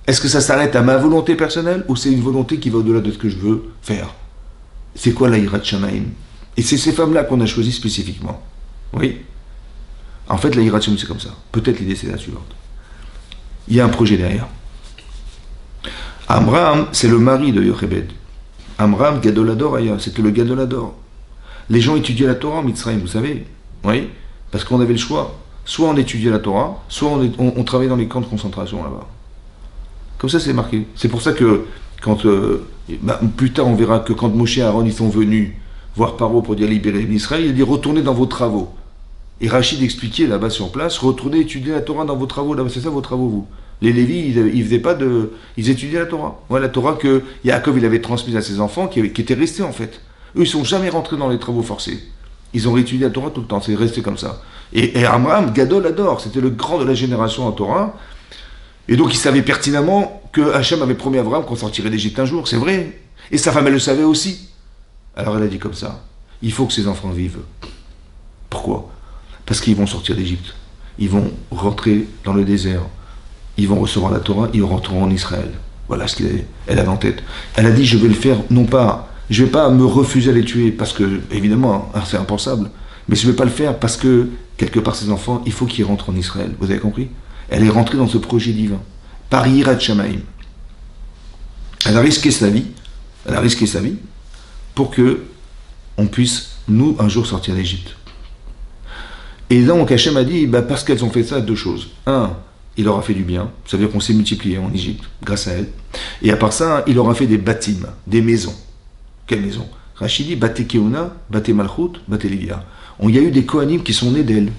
Est-ce que ça s'arrête à ma volonté personnelle ou c'est une volonté qui va au-delà de ce que je veux faire? C'est quoi la Yirat Shamaim? Et c'est ces femmes-là qu'on a choisies spécifiquement. Oui. En fait, la Yirat Shamaim, c'est comme ça. Peut-être l'idée, c'est la suivante. Il y a un projet derrière. Amram, c'est le mari de Yochebed. Amram, Gadolador, c'était le Gadolador. Les gens étudiaient la Torah en Mitzrayim, vous savez. Oui. Parce qu'on avait le choix. Soit on étudiait la Torah, soit on travaillait dans les camps de concentration là-bas. Comme ça, c'est marqué. C'est pour ça que, plus tard, on verra que quand Moshe et Aaron ils sont venus voir Paro pour dire libérer l'Israël, il a dit retournez dans vos travaux. Et Rachid expliquait là-bas sur place, retournez étudier la Torah dans vos travaux, là-bas, c'est ça vos travaux, vous. Les Lévis, ils faisaient pas de. Ils étudiaient la Torah. Ouais, la Torah que Yaakov il avait transmise à ses enfants, qui étaient restés en fait. Eux, ils sont jamais rentrés dans les travaux forcés. Ils ont réétudié la Torah tout le temps, c'est resté comme ça. Et Amram, Gadol adore, c'était le grand de la génération en Torah. Et donc il savait pertinemment que Hachem avait promis à Abraham qu'on sortirait d'Égypte un jour, c'est vrai. Et sa femme, elle le savait aussi. Alors elle a dit comme ça, il faut que ses enfants vivent. Pourquoi? Parce qu'ils vont sortir d'Égypte. Ils vont rentrer dans le désert. Ils vont recevoir la Torah, ils rentreront en Israël. Voilà ce qu'elle avait en tête. Elle a dit, je vais le faire, non pas, je ne vais pas me refuser à les tuer, parce que, évidemment, c'est impensable, mais je ne vais pas le faire parce que, quelque part, ces enfants, il faut qu'ils rentrent en Israël. Vous avez compris? Elle est rentrée dans ce projet divin, par Yirat Shamaim. Elle a risqué sa vie, pour que on puisse, nous, un jour, sortir d'Égypte. Et donc, Hachem a dit, parce qu'elles ont fait ça, deux choses. Un, il leur a fait du bien, ça veut dire qu'on s'est multiplié en Égypte, grâce à elle. Et à part ça, il leur a fait des bâtiments, des maisons. Quelles maisons? Rachid dit, Bate Keuna, Bate Malchut, Bate Livia. Il y a eu des Kohanim qui sont nés d'elle.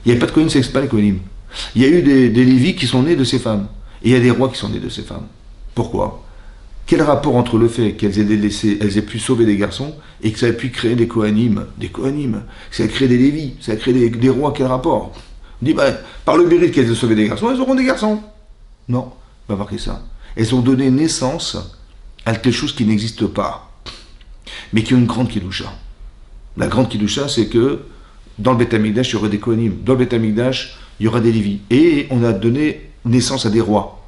Il n'y avait pas de Kohanim, ça n'existe pas les Kohanim. Il y a eu des Lévites qui sont nés de ces femmes. Et il y a des rois qui sont nés de ces femmes. Pourquoi? Quel rapport entre le fait qu'elles aient pu sauver des garçons et que ça ait pu créer des Kohanim, ça a créé des Lévites, ça a créé des rois, quel rapport? On dit, par le mérite qu'elles aient sauvé des garçons, elles auront des garçons. Non, pas marquer ça. Elles ont donné naissance à quelque chose qui n'existe pas, mais qui a une grande Kedusha. La grande Kedusha, c'est que dans le Beth Amikdash, il y aurait des Kohanim. Dans le Beth Amikdash, il y aura des Lévis. Et on a donné naissance à des rois.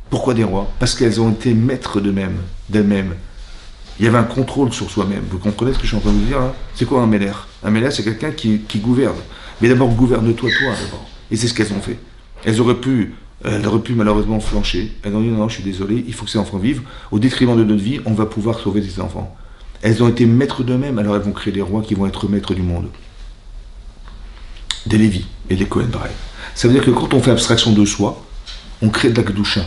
Pourquoi des rois? Parce qu'elles ont été maîtres d'elles-mêmes. Il y avait un contrôle sur soi-même. Vous comprenez ce que je suis en train de vous dire hein? C'est quoi un Meler? Un Meler, c'est quelqu'un qui gouverne. Mais d'abord, gouverne-toi, d'abord. Et c'est ce qu'elles ont fait. Elles auraient pu malheureusement flancher. Elles ont dit non, je suis désolé, il faut que ces enfants vivent. Au détriment de notre vie, on va pouvoir sauver ces enfants. Elles ont été maîtres d'eux-mêmes, alors elles vont créer des rois qui vont être maîtres du monde. Des Lévis et des Kohen Baraï. Ça veut dire que quand on fait abstraction de soi, on crée de la Kedusha.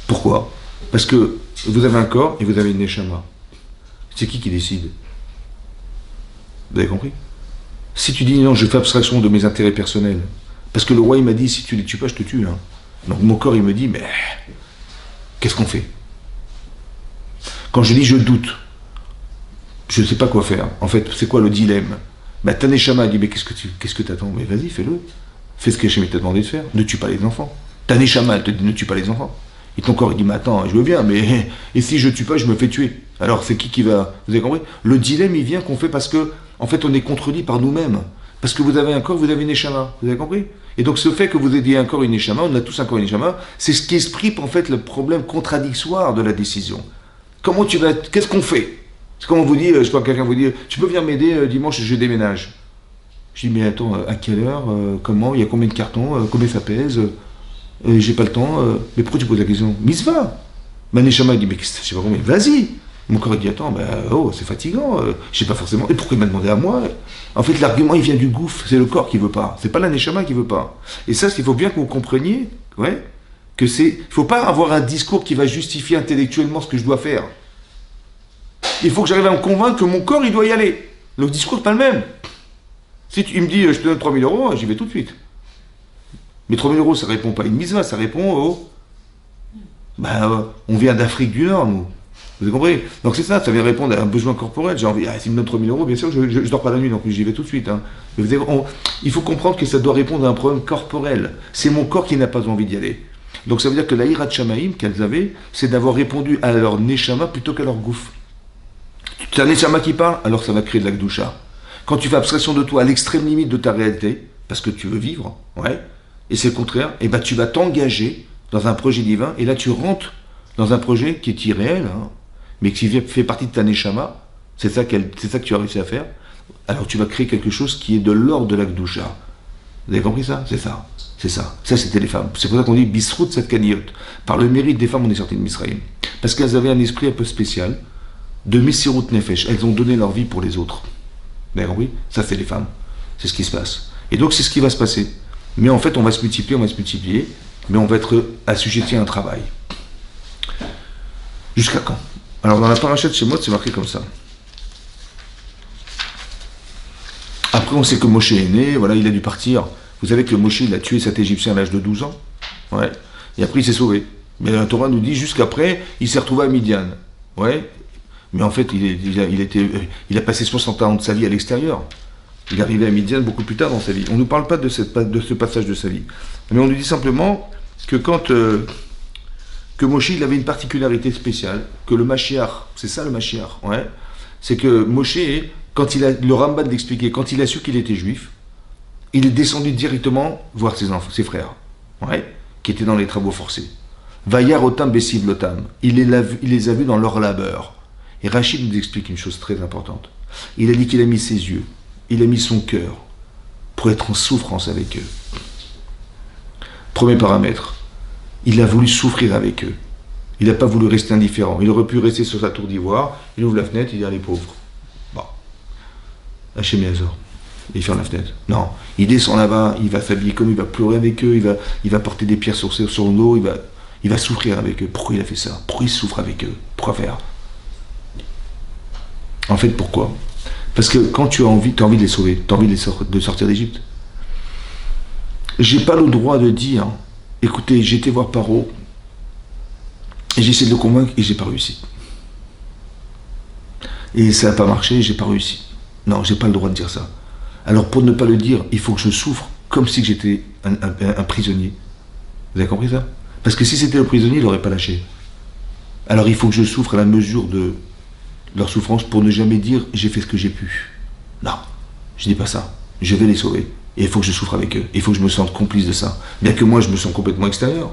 Pourquoi? Parce que vous avez un corps et vous avez une neshama. C'est qui décide? Vous avez compris? Si tu dis non, je fais abstraction de mes intérêts personnels, parce que le roi il m'a dit si tu les tues pas, je te tue. Hein. Donc mon corps il me dit mais qu'est-ce qu'on fait? Quand je dis je doute, je ne sais pas quoi faire. En fait, c'est quoi le dilemme? Ta neshama dit mais qu'est-ce que t'attends? Mais vas-y, fais-le. Fais ce que Hachem t'a demandé de faire. Ne tue pas les enfants. Ta neshama elle te dit ne tue pas les enfants. Et ton corps il dit mais attends, je veux bien, mais et si je tue pas, je me fais tuer. Alors c'est qui va? Vous avez compris? Le dilemme il vient qu'on fait parce que en fait on est contredit par nous-mêmes. Parce que vous avez un corps, vous avez une neshama. Vous avez compris? Et donc ce fait que vous ayez un corps et une neshama, on a tous un corps et une neshama, c'est ce qui exprime en fait le problème contradictoire de la décision. Comment tu vas... Qu'est-ce qu'on fait? C'est comme on vous dit, je sais pas, quelqu'un vous dit, tu peux venir m'aider dimanche, je déménage. Je dis, mais attends, à quelle heure? Comment? Il y a combien de cartons? Combien ça pèse? J'ai pas le temps. Mais pourquoi tu poses la question? Mitzvah. Ma neshama dit, mais je sais pas combien. Vas-y. Mon corps dit, attends, oh, c'est fatigant. Je sais pas forcément. Et pourquoi il m'a demandé à moi? En fait, l'argument, il vient du gouffre. C'est le corps qui veut pas. C'est pas la neshama qui veut pas. Et ça, il faut bien que vous compreniez, ouais, que c'est... Il faut pas avoir un discours qui va justifier intellectuellement ce que je dois faire. Il faut que j'arrive à me convaincre que mon corps, il doit y aller. Le discours n'est pas le même. Si il me dit, je te donne 3 000 euros, j'y vais tout de suite. Mais 3 000 euros, ça répond pas à une mitzvah, ça répond au... on vient d'Afrique du Nord, nous. Vous avez compris? Donc c'est ça vient répondre à un besoin corporel. J'ai envie, s'il me donne 3 000 euros, bien sûr, je ne dors pas la nuit, donc j'y vais tout de suite. Hein. Mais il faut comprendre que ça doit répondre à un problème corporel. C'est mon corps qui n'a pas envie d'y aller. Donc ça veut dire que la hirat shamaïm qu'elles avaient, c'est d'avoir répondu à leur neshama plutôt qu'à leur gouffre. Tu as un neshama qui parle, alors ça va créer de la gdoucha. Quand tu fais abstraction de toi à l'extrême limite de ta réalité, parce que tu veux vivre, ouais, et c'est le contraire, et tu vas t'engager dans un projet divin, et là tu rentres dans un projet qui est irréel, hein, mais qui fait partie de ta neshama, c'est ça que tu as réussi à faire, alors tu vas créer quelque chose qui est de l'ordre de la gdoucha. Vous avez compris ça? C'est ça. C'est ça. Ça, c'était les femmes. C'est pour ça qu'on dit bisrout cette kaniyot. Par le mérite des femmes, on est sorti de Misraïm. Parce qu'elles avaient un esprit un peu spécial de Messirut Nefesh. Elles ont donné leur vie pour les autres. Vous avez compris? Ça, c'est les femmes. C'est ce qui se passe. Et donc, c'est ce qui va se passer. Mais en fait, on va se multiplier, mais on va être assujetti à un travail. Jusqu'à quand? Alors, dans la parachute chez moi, c'est marqué comme ça. Après, on sait que Moshe est né, voilà, il a dû partir. Vous savez que Moshe, il a tué cet Égyptien à l'âge de 12 ans. Ouais. Et après, il s'est sauvé. Mais la Torah nous dit, jusqu'après, il s'est retrouvé à Midian. Ouais. Mais en fait, il a passé 60 ans de sa vie à l'extérieur. Il est arrivé à Midian beaucoup plus tard dans sa vie. On ne nous parle pas de ce passage de sa vie. Mais on nous dit simplement que que Moshe, il avait une particularité spéciale, que le Mashiach, c'est ça le Mashiach, ouais, c'est que Moshe, le Ramban l'expliquait, quand il a su qu'il était juif, il est descendu directement voir ses frères, ouais, qui étaient dans les travaux forcés. Vayar otam besiv lotam. Il les a vus dans leur labeur. Et Rachid nous explique une chose très importante. Il a dit qu'il a mis ses yeux, il a mis son cœur pour être en souffrance avec eux. Premier paramètre, il a voulu souffrir avec eux. Il n'a pas voulu rester indifférent. Il aurait pu rester sur sa tour d'ivoire, il ouvre la fenêtre, il dit, les pauvres. Bon, Hachem Yazor. Il ferme la fenêtre. Non, il descend là-bas, il va s'habiller comme il va pleurer avec eux, il va porter des pierres sur son dos, il va souffrir avec eux. Pourquoi il a fait ça? Pourquoi il souffre avec eux? Pourquoi faire? En fait, pourquoi? Parce que quand tu as envie de les sauver, tu as envie de sortir d'Égypte. J'ai pas le droit de dire, écoutez, j'étais voir Paro, et j'ai essayé de le convaincre, et j'ai pas réussi. Et ça n'a pas marché, et j'ai pas réussi. Non, j'ai pas le droit de dire ça. Alors pour ne pas le dire, il faut que je souffre comme si j'étais un prisonnier. Vous avez compris ça? Parce que si c'était le prisonnier, il n'aurait pas lâché. Alors il faut que je souffre à la mesure de leur souffrance pour ne jamais dire j'ai fait ce que j'ai pu. Non, je dis pas ça. Je vais les sauver. Et il faut que je souffre avec eux. Il faut que je me sente complice de ça. Bien que moi je me sens complètement extérieur.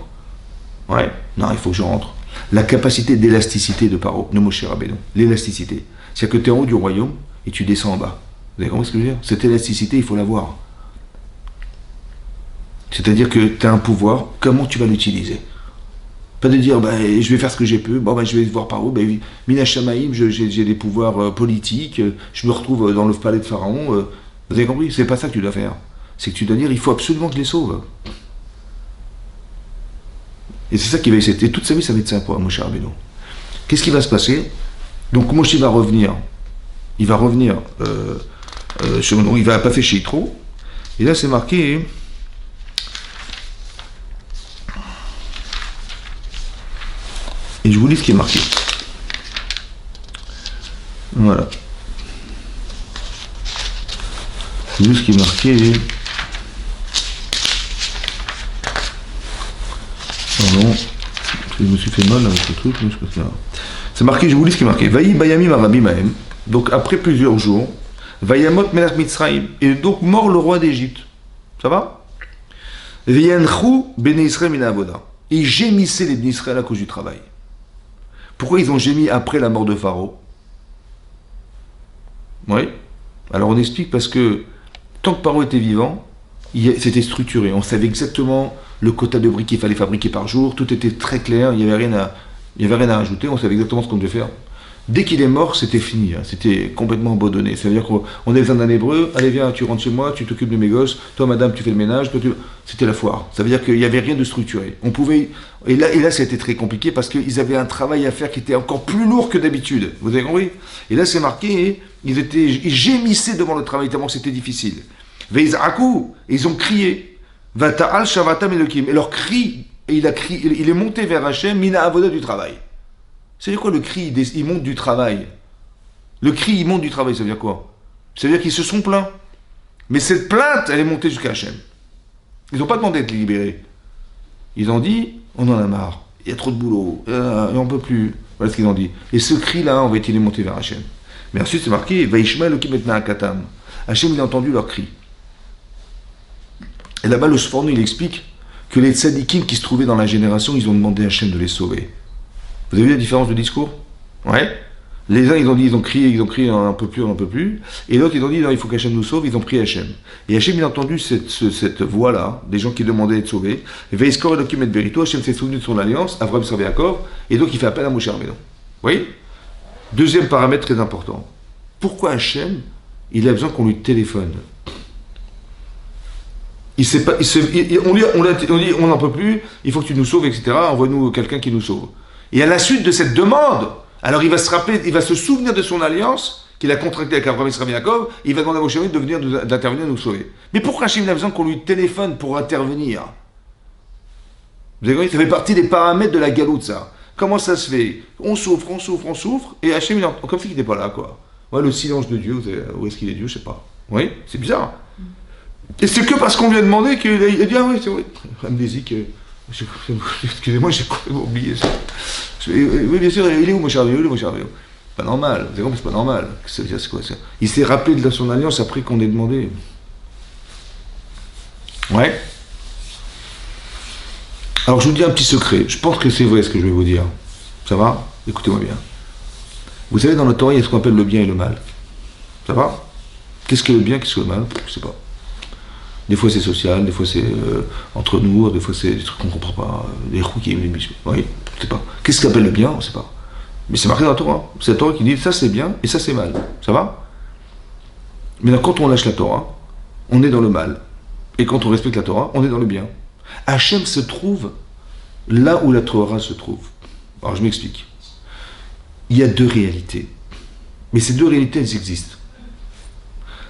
Ouais, non, il faut que je rentre. La capacité d'élasticité de Paro, de Moshe Rabbeinu, l'élasticité. C'est-à-dire que tu es en haut du royaume et tu descends en bas. Vous avez compris ce que je veux dire? Cette élasticité, il faut l'avoir. C'est-à-dire que tu as un pouvoir, comment tu vas l'utiliser? Pas de dire, je vais faire ce que j'ai pu, je vais voir par où, Mina Shamaïm, j'ai des pouvoirs politiques, je me retrouve dans le palais de Pharaon. Vous avez compris? C'est pas ça que tu dois faire. C'est que tu dois dire, il faut absolument que je les sauve. Et c'est ça qui va essayer. Et toute sa vie, ça va être ça pour Moshe Rabbeinu. Qu'est-ce qui va se passer? Donc Moshe va revenir. Il va revenir. Il va pas faire chez Yitro. Et là, c'est marqué. Et je vous lis ce qui est marqué. Voilà. Je vous lis ce qui est marqué. Pardon. Je me suis fait mal avec le truc. C'est marqué, je vous lis ce qui est marqué. Vaï Bayami Marabi Mahem. Donc après plusieurs jours, Vayamot melach Mitzrayim. Et donc mort le roi d'Égypte. Ça va? Veyanchou bene Israël mina avoda. Ils gémissaient les Bnei Israël à cause du travail. Pourquoi ils ont gémi après la mort de Pharaon? Oui. Alors on explique parce que tant que Pharaon était vivant, c'était structuré. On savait exactement le quota de briques qu'il fallait fabriquer par jour. Tout était très clair. Il n'y avait rien à rajouter. On savait exactement ce qu'on devait faire. Dès qu'il est mort, c'était fini. C'était complètement abandonné. Ça veut dire qu'on avait besoin d'un hébreu. Allez, viens, tu rentres chez moi, tu t'occupes de mes gosses. Toi, madame, tu fais le ménage. C'était la foire. Ça veut dire qu'il n'y avait rien de structuré. On pouvait. Et là, ça a été très compliqué parce qu'ils avaient un travail à faire qui était encore plus lourd que d'habitude. Vous avez compris? Et là, c'est marqué. Ils gémissaient devant le travail tellement que c'était difficile. Veizraku, ils ont crié. Vata'al shavatam elokim. Et leur cri, il est monté vers Hachem, mina avoda du travail. C'est-à-dire quoi le cri? Il monte du travail. Le cri, il monte du travail, ça veut dire quoi? Ça veut dire qu'ils se sont plaints. Mais cette plainte, elle est montée jusqu'à Hachem. Ils n'ont pas demandé d'être libérés. Ils ont dit, on en a marre. Il y a trop de boulot. Et on ne peut plus. Voilà ce qu'ils ont dit. Et ce cri-là, on va être monté vers Hachem. Mais ensuite, c'est marqué, Vaishma elokim et Katam. Hachem, il a entendu leur cri. Et là-bas, le Sforno, il explique que les tzadikim qui se trouvaient dans la génération, ils ont demandé à Hachem de les sauver. Vous avez vu la différence de discours? Ouais. Les uns, ils ont crié, on n'en peut plus. Et l'autre, ils ont dit, non, il faut qu'Hachem nous sauve, ils ont prié Hachem. Et Hachem, il a entendu cette voix-là, des gens qui demandaient d'être sauvés. Et Veiskor Elokim et Berito, Hachem s'est souvenu de son alliance, Avraham servait Yaakov, et donc il fait appel à Moshe Rabbeinu. Vous voyez? Deuxième paramètre très important. Pourquoi Hachem, il a besoin qu'on lui téléphone? On dit, on n'en peut plus, il faut que tu nous sauves, etc. Envoie-nous quelqu'un qui nous sauve. Et à la suite de cette demande, alors il va se rappeler, il va se souvenir de son alliance qu'il a contractée avec Abraham Israël Yaakov, et il va demander à Moshe d'intervenir nous sauver. Mais pourquoi Hachem a besoin qu'on lui téléphone pour intervenir? Vous avez compris? Ça fait partie des paramètres de la galoute, ça. Comment ça se fait? On souffre, et Hachem, comme si il n'était pas là, quoi. Ouais, le silence de Dieu, où est-ce qu'il est Dieu, je sais pas. Oui, c'est bizarre. Et c'est que parce qu'on lui a demandé qu'il a dit, ah oui, c'est vrai. Amnésique. Excusez-moi, j'ai complètement oublié ça. Oui, bien sûr, il est où mon cher Dieu? Pas normal, vous avez compris, c'est pas normal. C'est quoi ça? Il s'est rappelé de son alliance après qu'on ait demandé. Ouais. Alors je vous dis un petit secret, je pense que c'est vrai ce que je vais vous dire. Ça va? Écoutez-moi bien. Vous savez, dans la Torah, il y a ce qu'on appelle le bien et le mal. Ça va? Qu'est-ce que le bien, qu'est-ce que le mal? Je sais pas. Des fois c'est social, des fois c'est entre nous, des fois c'est des trucs qu'on ne comprend pas, des roues qui les missions. Oui, je sais pas. Qu'est-ce qu'on appelle le bien? On ne sait pas. Mais c'est marqué dans la Torah. C'est la Torah qui dit ça c'est bien et ça c'est mal. Ça va? Mais quand on lâche la Torah, on est dans le mal. Et quand on respecte la Torah, on est dans le bien. Hachem se trouve là où la Torah se trouve. Alors je m'explique. Il y a deux réalités. Mais ces deux réalités, elles existent.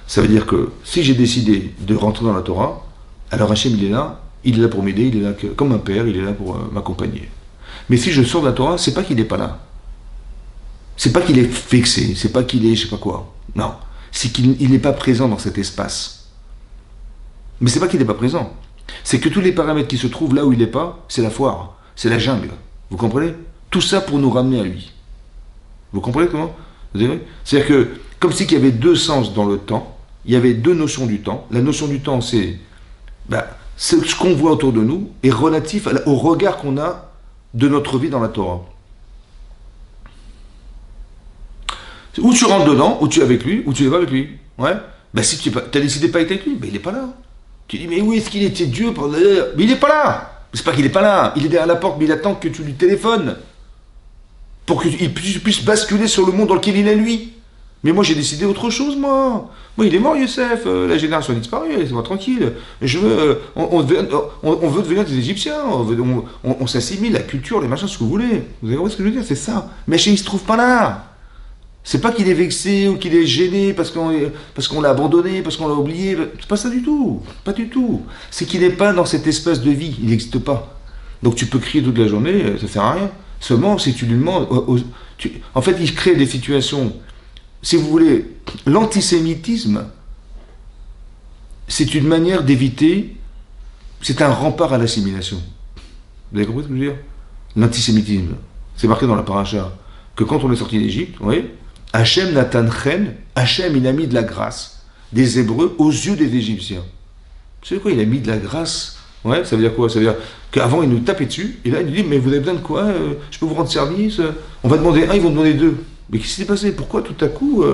Ça veut dire que si j'ai décidé de rentrer dans la Torah, alors Hachem il est là pour m'aider, il est là comme un père, il est là pour m'accompagner. Mais si je sors de la Torah, c'est pas qu'il n'est pas là. C'est pas qu'il est vexé, c'est pas qu'il est je sais pas quoi. Non, c'est qu'il n'est pas présent dans cet espace. Mais c'est pas qu'il n'est pas présent. C'est que tous les paramètres qui se trouvent là où il n'est pas, c'est la foire, c'est la jungle. Vous comprenez? Tout ça pour nous ramener à lui. Vous comprenez comment? Vous avez? C'est-à-dire que, comme si il y avait deux sens dans le temps, il y avait deux notions du temps. La notion du temps, c'est ce qu'on voit autour de nous est relatif au regard qu'on a de notre vie dans la Torah. Ou tu rentres dedans, ou tu es avec lui, ou tu n'es pas avec lui. Ouais. Si tu as décidé de pas être avec lui, il n'est pas là. Tu dis, mais où est-ce qu'il était Dieu? Mais il n'est pas là. C'est pas qu'il n'est pas là. Il est derrière la porte, mais il attend que tu lui téléphones. Pour qu'il puisse basculer sur le monde dans lequel il est lui. Mais moi j'ai décidé autre chose, moi. Moi il est mort, Youssef, la génération a disparu, laissez-moi tranquille. On veut devenir des Égyptiens, on s'assimile, la culture, les machins, ce que vous voulez. Vous avez compris ce que je veux dire? C'est ça. Mais Hachem il se trouve pas là. C'est pas qu'il est vexé ou qu'il est gêné parce qu'on l'a abandonné, parce qu'on l'a oublié. C'est pas ça du tout. Pas du tout. C'est qu'il n'est pas dans cet espace de vie. Il n'existe pas. Donc tu peux crier toute la journée, ça sert à rien. Seulement, si tu lui demandes... en fait, il crée des situations... Si vous voulez, l'antisémitisme, c'est une manière d'éviter... C'est un rempart à l'assimilation. Vous avez compris ce que je veux dire? L'antisémitisme. C'est marqué dans la paracha que quand on est sorti d'Égypte, oui, Hachem Nathan Chen, Hachem il a mis de la grâce des Hébreux aux yeux des Égyptiens. Vous savez quoi, il a mis de la grâce? Ouais, ça veut dire quoi? Ça veut dire qu'avant il nous tapait dessus, et là il nous dit, mais vous avez besoin de quoi? Je peux vous rendre service? On va demander un, ils vont demander deux. Mais qu'est-ce qui s'est passé? Pourquoi tout à coup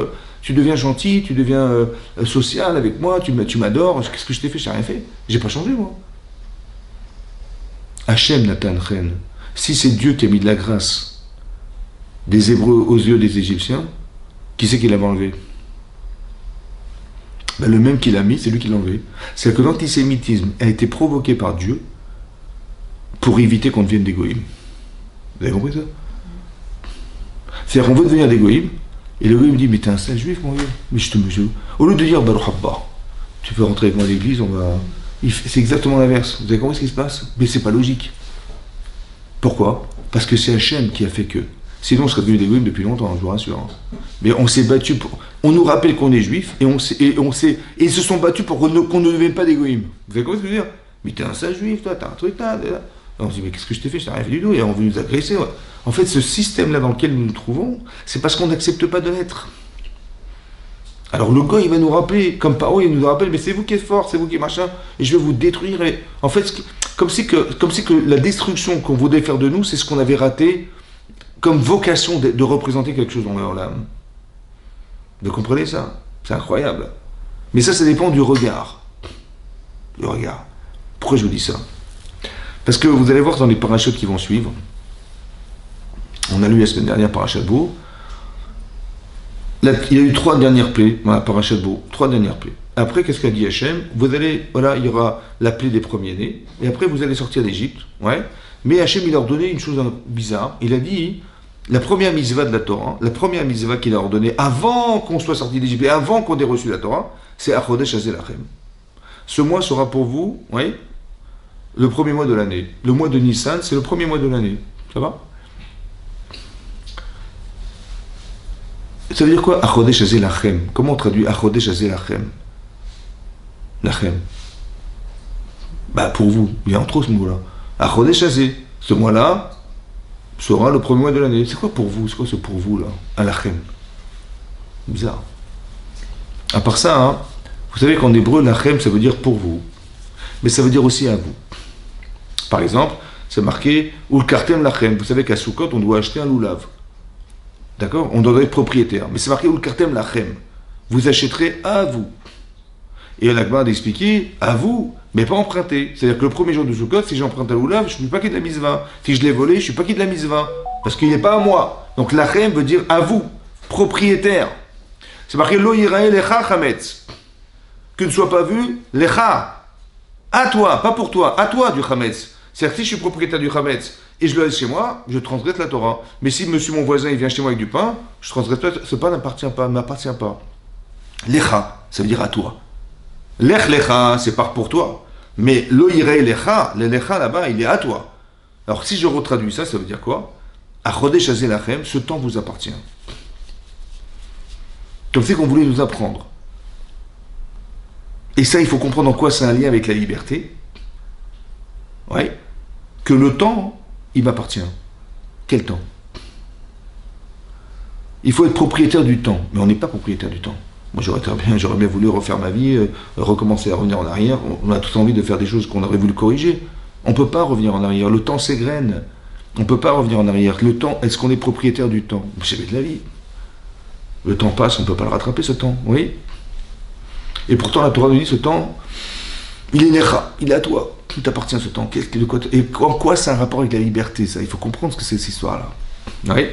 tu deviens gentil, tu deviens social avec moi, tu m'adores? Qu'est-ce que je t'ai fait? Je n'ai rien fait. J'ai pas changé moi. Hachem Nathan Chen, si c'est Dieu qui a mis de la grâce des Hébreux aux yeux des Égyptiens, qui c'est qui l'avait enlevé? Ben, le même qui l'a mis, c'est lui qui l'a enlevé. C'est-à-dire que l'antisémitisme a été provoqué par Dieu pour éviter qu'on devienne des goïms. Vous avez compris ça? C'est-à-dire qu'on veut devenir des goïms, et le goïm dit, mais t'es un sale juif, mon vieux. Mais je te mesure. Au lieu de dire, Baruch Haba, tu peux rentrer avec moi à l'église, on va... C'est exactement l'inverse. Vous avez compris ce qui se passe? Mais c'est pas logique. Pourquoi? Parce que c'est Hachem qui a fait que. Sinon, on serait devenu des goïms depuis longtemps, je vous rassure. Mais on s'est battu pour... On nous rappelle qu'on est juif, et ils se sont battus pour qu'on ne devienne pas des goïms. Vous avez compris ce que je veux dire? Mais t'es un sale juif, toi, t'as un truc là. On se dit, mais qu'est-ce que je t'ai fait? Je t'ai rien fait du tout, et on veut nous agresser. Ouais. En fait, ce système-là dans lequel nous nous trouvons, c'est parce qu'on n'accepte pas de l'être. Alors le gars, il va nous rappeler, comme Paro, il nous rappelle, mais c'est vous qui êtes fort, c'est vous qui machin, et je vais vous détruire. Et... En fait, comme si que la destruction qu'on voulait faire de nous, c'est ce qu'on avait raté comme vocation de représenter quelque chose dans leur âme. Vous comprenez ça? C'est incroyable. Mais ça dépend du regard. Le regard. Pourquoi je vous dis ça? Parce que vous allez voir dans les parachutes qui vont suivre, on a lu la semaine dernière Parashat Bo, il y a eu 3 dernières plaies, voilà, Parashat Bo, 3 dernières plaies. Après, qu'est-ce qu'a dit Hachem? Vous allez, voilà, il y aura la plaie des premiers-nés, et après vous allez sortir d'Égypte, ouais. Mais Hachem, il leur donnait une chose bizarre, il a dit, la première mitzvah de la Torah, la première mitzvah qu'il a ordonnée avant qu'on soit sorti d'Égypte et avant qu'on ait reçu la Torah, c'est Achodesh Hazelachem. Ce mois sera pour vous, oui, le premier mois de l'année. Le mois de Nissan, c'est le premier mois de l'année. Ça va? Ça veut dire quoi? Achodesh Hazelachem. Comment on traduit Achodesh Hazelachem? Lachem. Bah pour vous, il y a entre autres ce mot-là. Achodesh Hazel. Ce mois-là sera le premier mois de l'année. C'est quoi pour vous? C'est quoi ce pour vous là? Alachem. Bizarre. À part ça, hein, vous savez qu'en hébreu, lachem, ça veut dire pour vous. Mais ça veut dire aussi à vous. Par exemple, c'est marqué Ulkartem lachem. Vous savez qu'à Sukkot, on doit acheter un loulav. D'accord? On doit être propriétaire. Mais c'est marqué Ulkartem lachem. Vous achèterez à vous. Et l'Akbar d'expliquer à vous, mais pas emprunté. C'est-à-dire que le premier jour de Sukkot, si j'emprunte un loulav, je ne suis pas qui de la misva. Si je l'ai volé, je ne suis pas qui de la misva. Parce qu'il n'est pas à moi. Donc lachem veut dire à vous, propriétaire. C'est marqué Lo yirae lecha chametz. Que ne soit pas vu lecha. À toi, pas pour toi, à toi du chametz. C'est-à-dire que si je suis propriétaire du chametz et je le laisse chez moi, je transgresse la Torah. Mais si monsieur mon voisin il vient chez moi avec du pain, je transgresse pas, ce pain m'appartient pas. Lecha, ça veut dire à toi. Lech lecha, c'est pas pour toi. Mais lo yirae lecha, le lecha là-bas, il est à toi. Alors si je retraduis ça, ça veut dire quoi? Achodesh hazelachem, ce temps vous appartient. Comme c'est qu'on voulait nous apprendre. Et ça, il faut comprendre en quoi c'est un lien avec la liberté. Oui. Que le temps, il m'appartient. Quel temps? Il faut être propriétaire du temps. Mais on n'est pas propriétaire du temps. Moi, j'aurais bien voulu refaire ma vie, recommencer à revenir en arrière. On a tous envie de faire des choses qu'on aurait voulu corriger. On ne peut pas revenir en arrière. Le temps s'égrène. On ne peut pas revenir en arrière. Le temps, est-ce qu'on est propriétaire du temps? Vous savez de la vie. Le temps passe, on ne peut pas le rattraper, ce temps. Oui. Et pourtant, la Torah nous dit, ce temps, il est necha, il est à toi. Il t'appartient, ce temps. Et en quoi c'est un rapport avec la liberté, ça? Il faut comprendre ce que c'est cette histoire-là. Oui.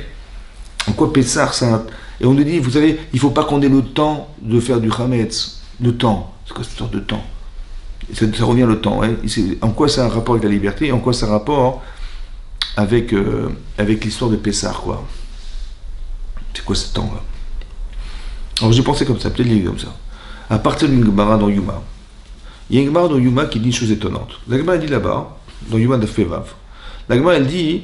En quoi Pessah, ça... Et on nous dit, vous savez, il ne faut pas qu'on ait le temps de faire du chametz. Le temps. C'est quoi cette sorte de temps? Ça revient le temps. Ouais. En quoi c'est un rapport avec la liberté? Et en quoi c'est un rapport avec l'histoire de Pessah, quoi? C'est quoi ce temps-là? Alors j'ai pensé comme ça, peut-être lié comme ça. À partir d'une Gemara dans Yuma. Il y a une Gemara dans Yuma qui dit une chose étonnante. La Gemara dit là-bas, dans Yuma de Fevav, la Gemara elle dit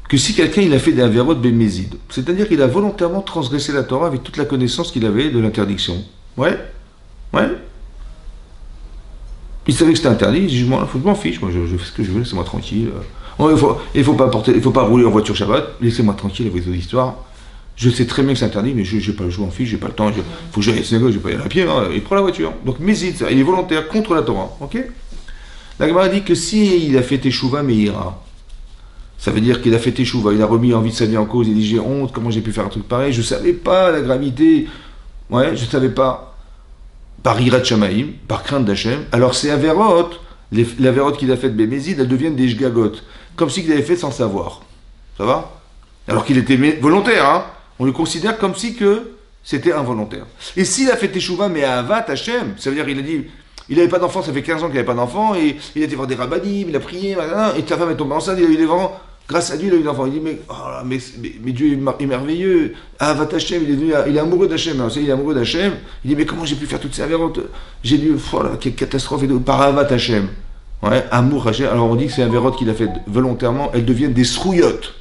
que si quelqu'un il a fait des averot bémézid, c'est-à-dire qu'il a volontairement transgressé la Torah avec toute la connaissance qu'il avait de l'interdiction. Ouais. Il savait que c'était interdit, il dit je m'en fiche, moi je fais ce que je veux, laissez-moi tranquille. Il faut pas rouler en voiture Shabbat, laissez-moi tranquille avec vos histoires. Je sais très bien que c'est interdit, mais je n'ai pas le choix en fille, j'ai pas le temps, il faut que j'aille à la synagogue, je vais pas y aller à pied, hein, il prend la voiture. Donc Mézid, il est volontaire contre la Torah, ok? La Gemara dit que si il a fait Teshuvah, mais ira. Ça veut dire qu'il a fait Teshuvah, il a remis envie de sa vie en cause, il dit j'ai honte, comment j'ai pu faire un truc pareil, je savais pas la gravité, ouais, je savais pas. Par Hirat Shamaïm, par crainte d'Hachem, alors c'est Averot, les Averot qu'il a fait de Bémézid, elles deviennent des Shgagot, comme s'il avait fait sans savoir. Ça va? Alors qu'il était volontaire, hein? On le considère comme si que c'était involontaire. Et s'il a fait Teshuvah, mais à Avat Hachem, ça veut dire qu'il a dit, il n'avait pas d'enfant, ça fait 15 ans qu'il n'avait pas d'enfant, et il a été voir des rabbinim, il a prié, et sa femme est tombée enceinte, il a eu des enfants, grâce à Dieu, il a eu des enfants. Il dit, mais Dieu est merveilleux, Avat Hachem, il est amoureux d'Hachem, hein, il est amoureux d'Hachem, il dit, mais comment j'ai pu faire toutes ces avérantes? J'ai dû, voilà, quelle catastrophe, par Avat Hachem. Ouais, amour Hachem, alors on dit que c'est Avérotes qu'il a fait volontairement, elles deviennent des srouillottes.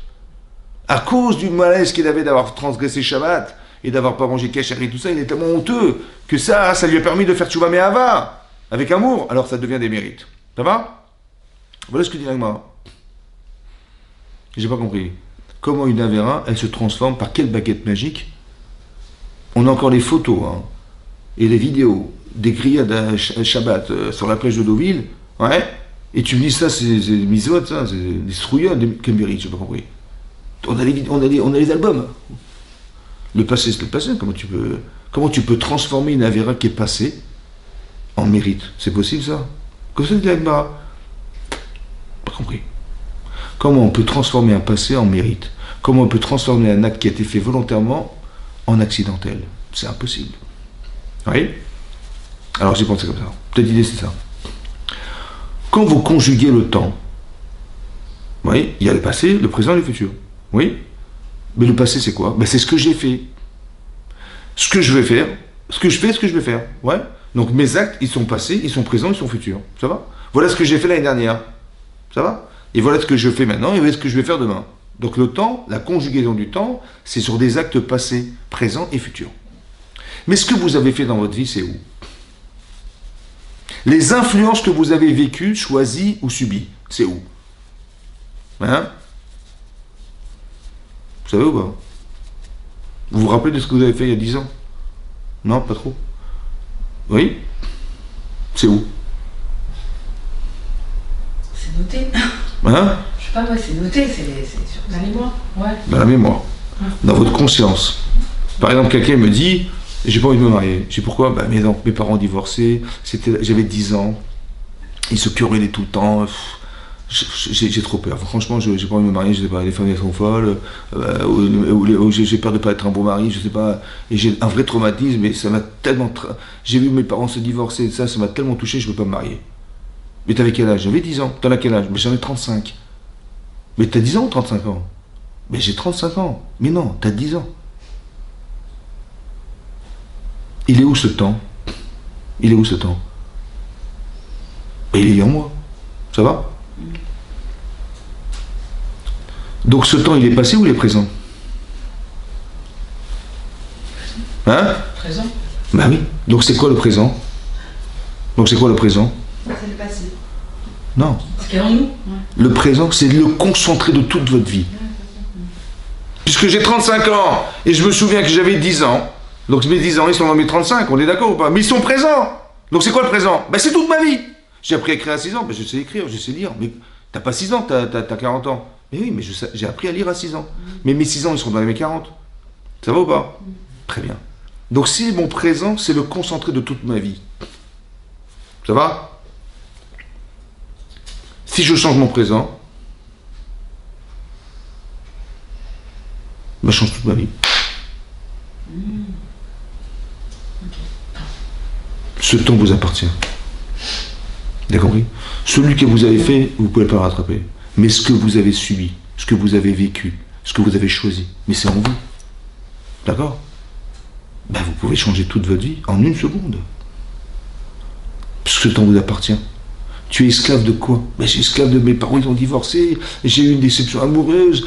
À cause du malaise qu'il avait d'avoir transgressé Shabbat et d'avoir pas mangé kasher et tout ça, il est tellement honteux que ça lui a permis de faire Teshuvah Me'ava avec amour. Alors ça devient des mérites. Ça va? Voilà ce que dit l'Agma. J'ai pas compris. Comment une Avera, elle se transforme par quelle baguette magique? On a encore les photos hein, et les vidéos des grillades à Shabbat sur la plage de Deauville. Ouais. Et tu me dis ça, c'est des misotes, ça, c'est des strouillottes, quel mérite, j'ai pas compris. On a les albums. Le passé, c'est le passé. Comment tu peux transformer une avéra qui est passée en mérite? C'est possible, ça? Comme ça, dit l'Agma. Pas compris. Comment on peut transformer un passé en mérite? Comment on peut transformer un acte qui a été fait volontairement en accidentel? C'est impossible. Oui? Alors j'ai pensé comme ça. Peut-être l'idée, c'est ça. Quand vous conjuguez le temps, oui, il y a le passé, le présent et le futur. Oui, mais le passé c'est quoi? Ben, c'est ce que j'ai fait. Ce que je vais faire, ce que je fais, ce que je vais faire. Ouais. Donc mes actes, ils sont passés, ils sont présents, ils sont futurs. Ça va? Voilà ce que j'ai fait l'année dernière. Ça va? Et voilà ce que je fais maintenant et voilà ce que je vais faire demain. Donc le temps, la conjugaison du temps, c'est sur des actes passés, présents et futurs. Mais ce que vous avez fait dans votre vie, c'est où? Les influences que vous avez vécues, choisies ou subies, c'est où? Hein? Vous savez ou pas? Vous vous rappelez de ce que vous avez fait il y a 10 ans? Non, pas trop. Oui? C'est où? C'est noté. Hein? Je sais pas, moi, c'est noté, c'est sur la mémoire. Ouais. Dans la mémoire. Dans votre conscience. Par exemple, quelqu'un me dit, j'ai pas envie de me marier. Je sais pourquoi? Bah, mes parents ont divorcé, j'avais 10 ans, ils se querellaient tout le temps. J'ai trop peur. Franchement, j'ai pas envie de me marier, je sais pas, les familles sont folles, ou j'ai peur de pas être un bon mari, je sais pas. Et j'ai un vrai traumatisme, et ça m'a tellement. J'ai vu mes parents se divorcer, ça m'a tellement touché, je peux pas me marier. Mais t'avais quel âge? J'avais 10 ans. T'en as quel âge? Mais j'en ai 35. Mais t'as 10 ans ou 35 ans? Mais j'ai 35 ans. Mais non, t'as 10 ans. Il est où ce temps? Il est où ce temps? Il est en moi. Ça va? Donc ce temps, il est passé ou il est présent? Hein? Présent. Ben oui. Donc c'est quoi le présent? Donc c'est quoi le présent? C'est le passé. Non. Ce qui est en nous. Ouais. Le présent, c'est le concentré de toute votre vie. Puisque j'ai 35 ans, et je me souviens que j'avais 10 ans, donc mes 10 ans, ils sont dans mes 35, on est d'accord ou pas? Mais ils sont présents. Donc c'est quoi le présent? Ben c'est toute ma vie. J'ai appris à écrire à 6 ans, ben je sais écrire, je sais lire. Mais t'as pas 6 ans, t'as 40 ans. Mais oui, mais j'ai appris à lire à 6 ans. Mais mes 6 ans, ils sont dans mes 40. Ça va ou pas? Très bien. Donc si mon présent, c'est le concentré de toute ma vie. Ça va? Si je change mon présent, ben, je change toute ma vie. Ce temps vous appartient. Vous avez compris? Celui que vous avez fait, vous ne pouvez pas le rattraper. Mais ce que vous avez subi, ce que vous avez vécu, ce que vous avez choisi, mais c'est en vous. D'accord? Ben, vous pouvez changer toute votre vie en une seconde. Parce que ce temps vous appartient. Tu es esclave de quoi? Ben, je suis esclave de mes parents, ils ont divorcé, j'ai eu une déception amoureuse,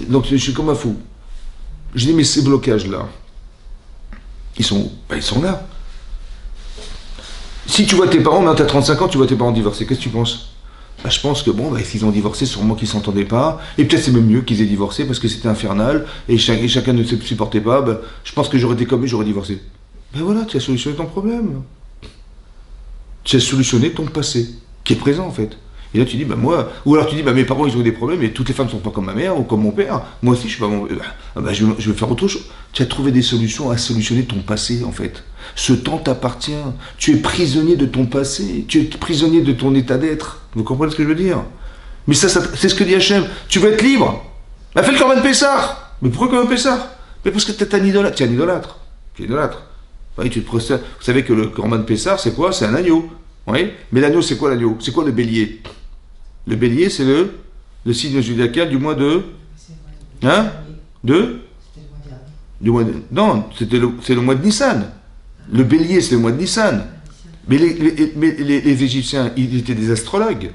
donc je suis comme un fou. Je dis, mais ces blocages-là, ils sont où? Ben, ils sont là. Si tu vois tes parents, maintenant tu as 35 ans, tu vois tes parents divorcés, qu'est-ce que tu penses? bah, je pense que bon, bah, s'ils ont divorcé, sûrement qu'ils ne s'entendaient pas. Et peut-être c'est même mieux qu'ils aient divorcé parce que c'était infernal et, chacun ne se supportait pas. Bah, je pense que j'aurais été comme eux, j'aurais divorcé. Ben voilà, tu as solutionné ton problème. Tu as solutionné ton passé, qui est présent en fait. Et là tu dis, bah moi, ou alors tu dis, bah mes parents ils ont eu des problèmes et toutes les femmes ne sont pas comme ma mère ou comme mon père. Moi aussi je suis pas mon. Bah, je vais faire autre chose. Tu as trouvé des solutions à solutionner ton passé en fait. Ce temps t'appartient. Tu es prisonnier de ton passé. Tu es prisonnier de ton état d'être. Vous comprenez ce que je veux dire? Mais ça c'est ce que dit Hachem. Tu veux être libre? Bah fais le Corban Pessah. Mais pourquoi Corban Pessah? Mais parce que tu es un idolâtre. Tu es un idolâtre. Tu es idolâtre. Oui, tu te procèdes. Vous savez que le Corban Pessah c'est quoi? C'est un agneau. Oui. Mais l'agneau c'est quoi l'agneau? C'est quoi le bélier? Le bélier c'est le signe zodiacal du mois de. Hein? Du mois de. Non, c'est le mois de Nissan. Le bélier, c'est le mois de Nissan. Mais les Égyptiens, ils étaient des astrologues.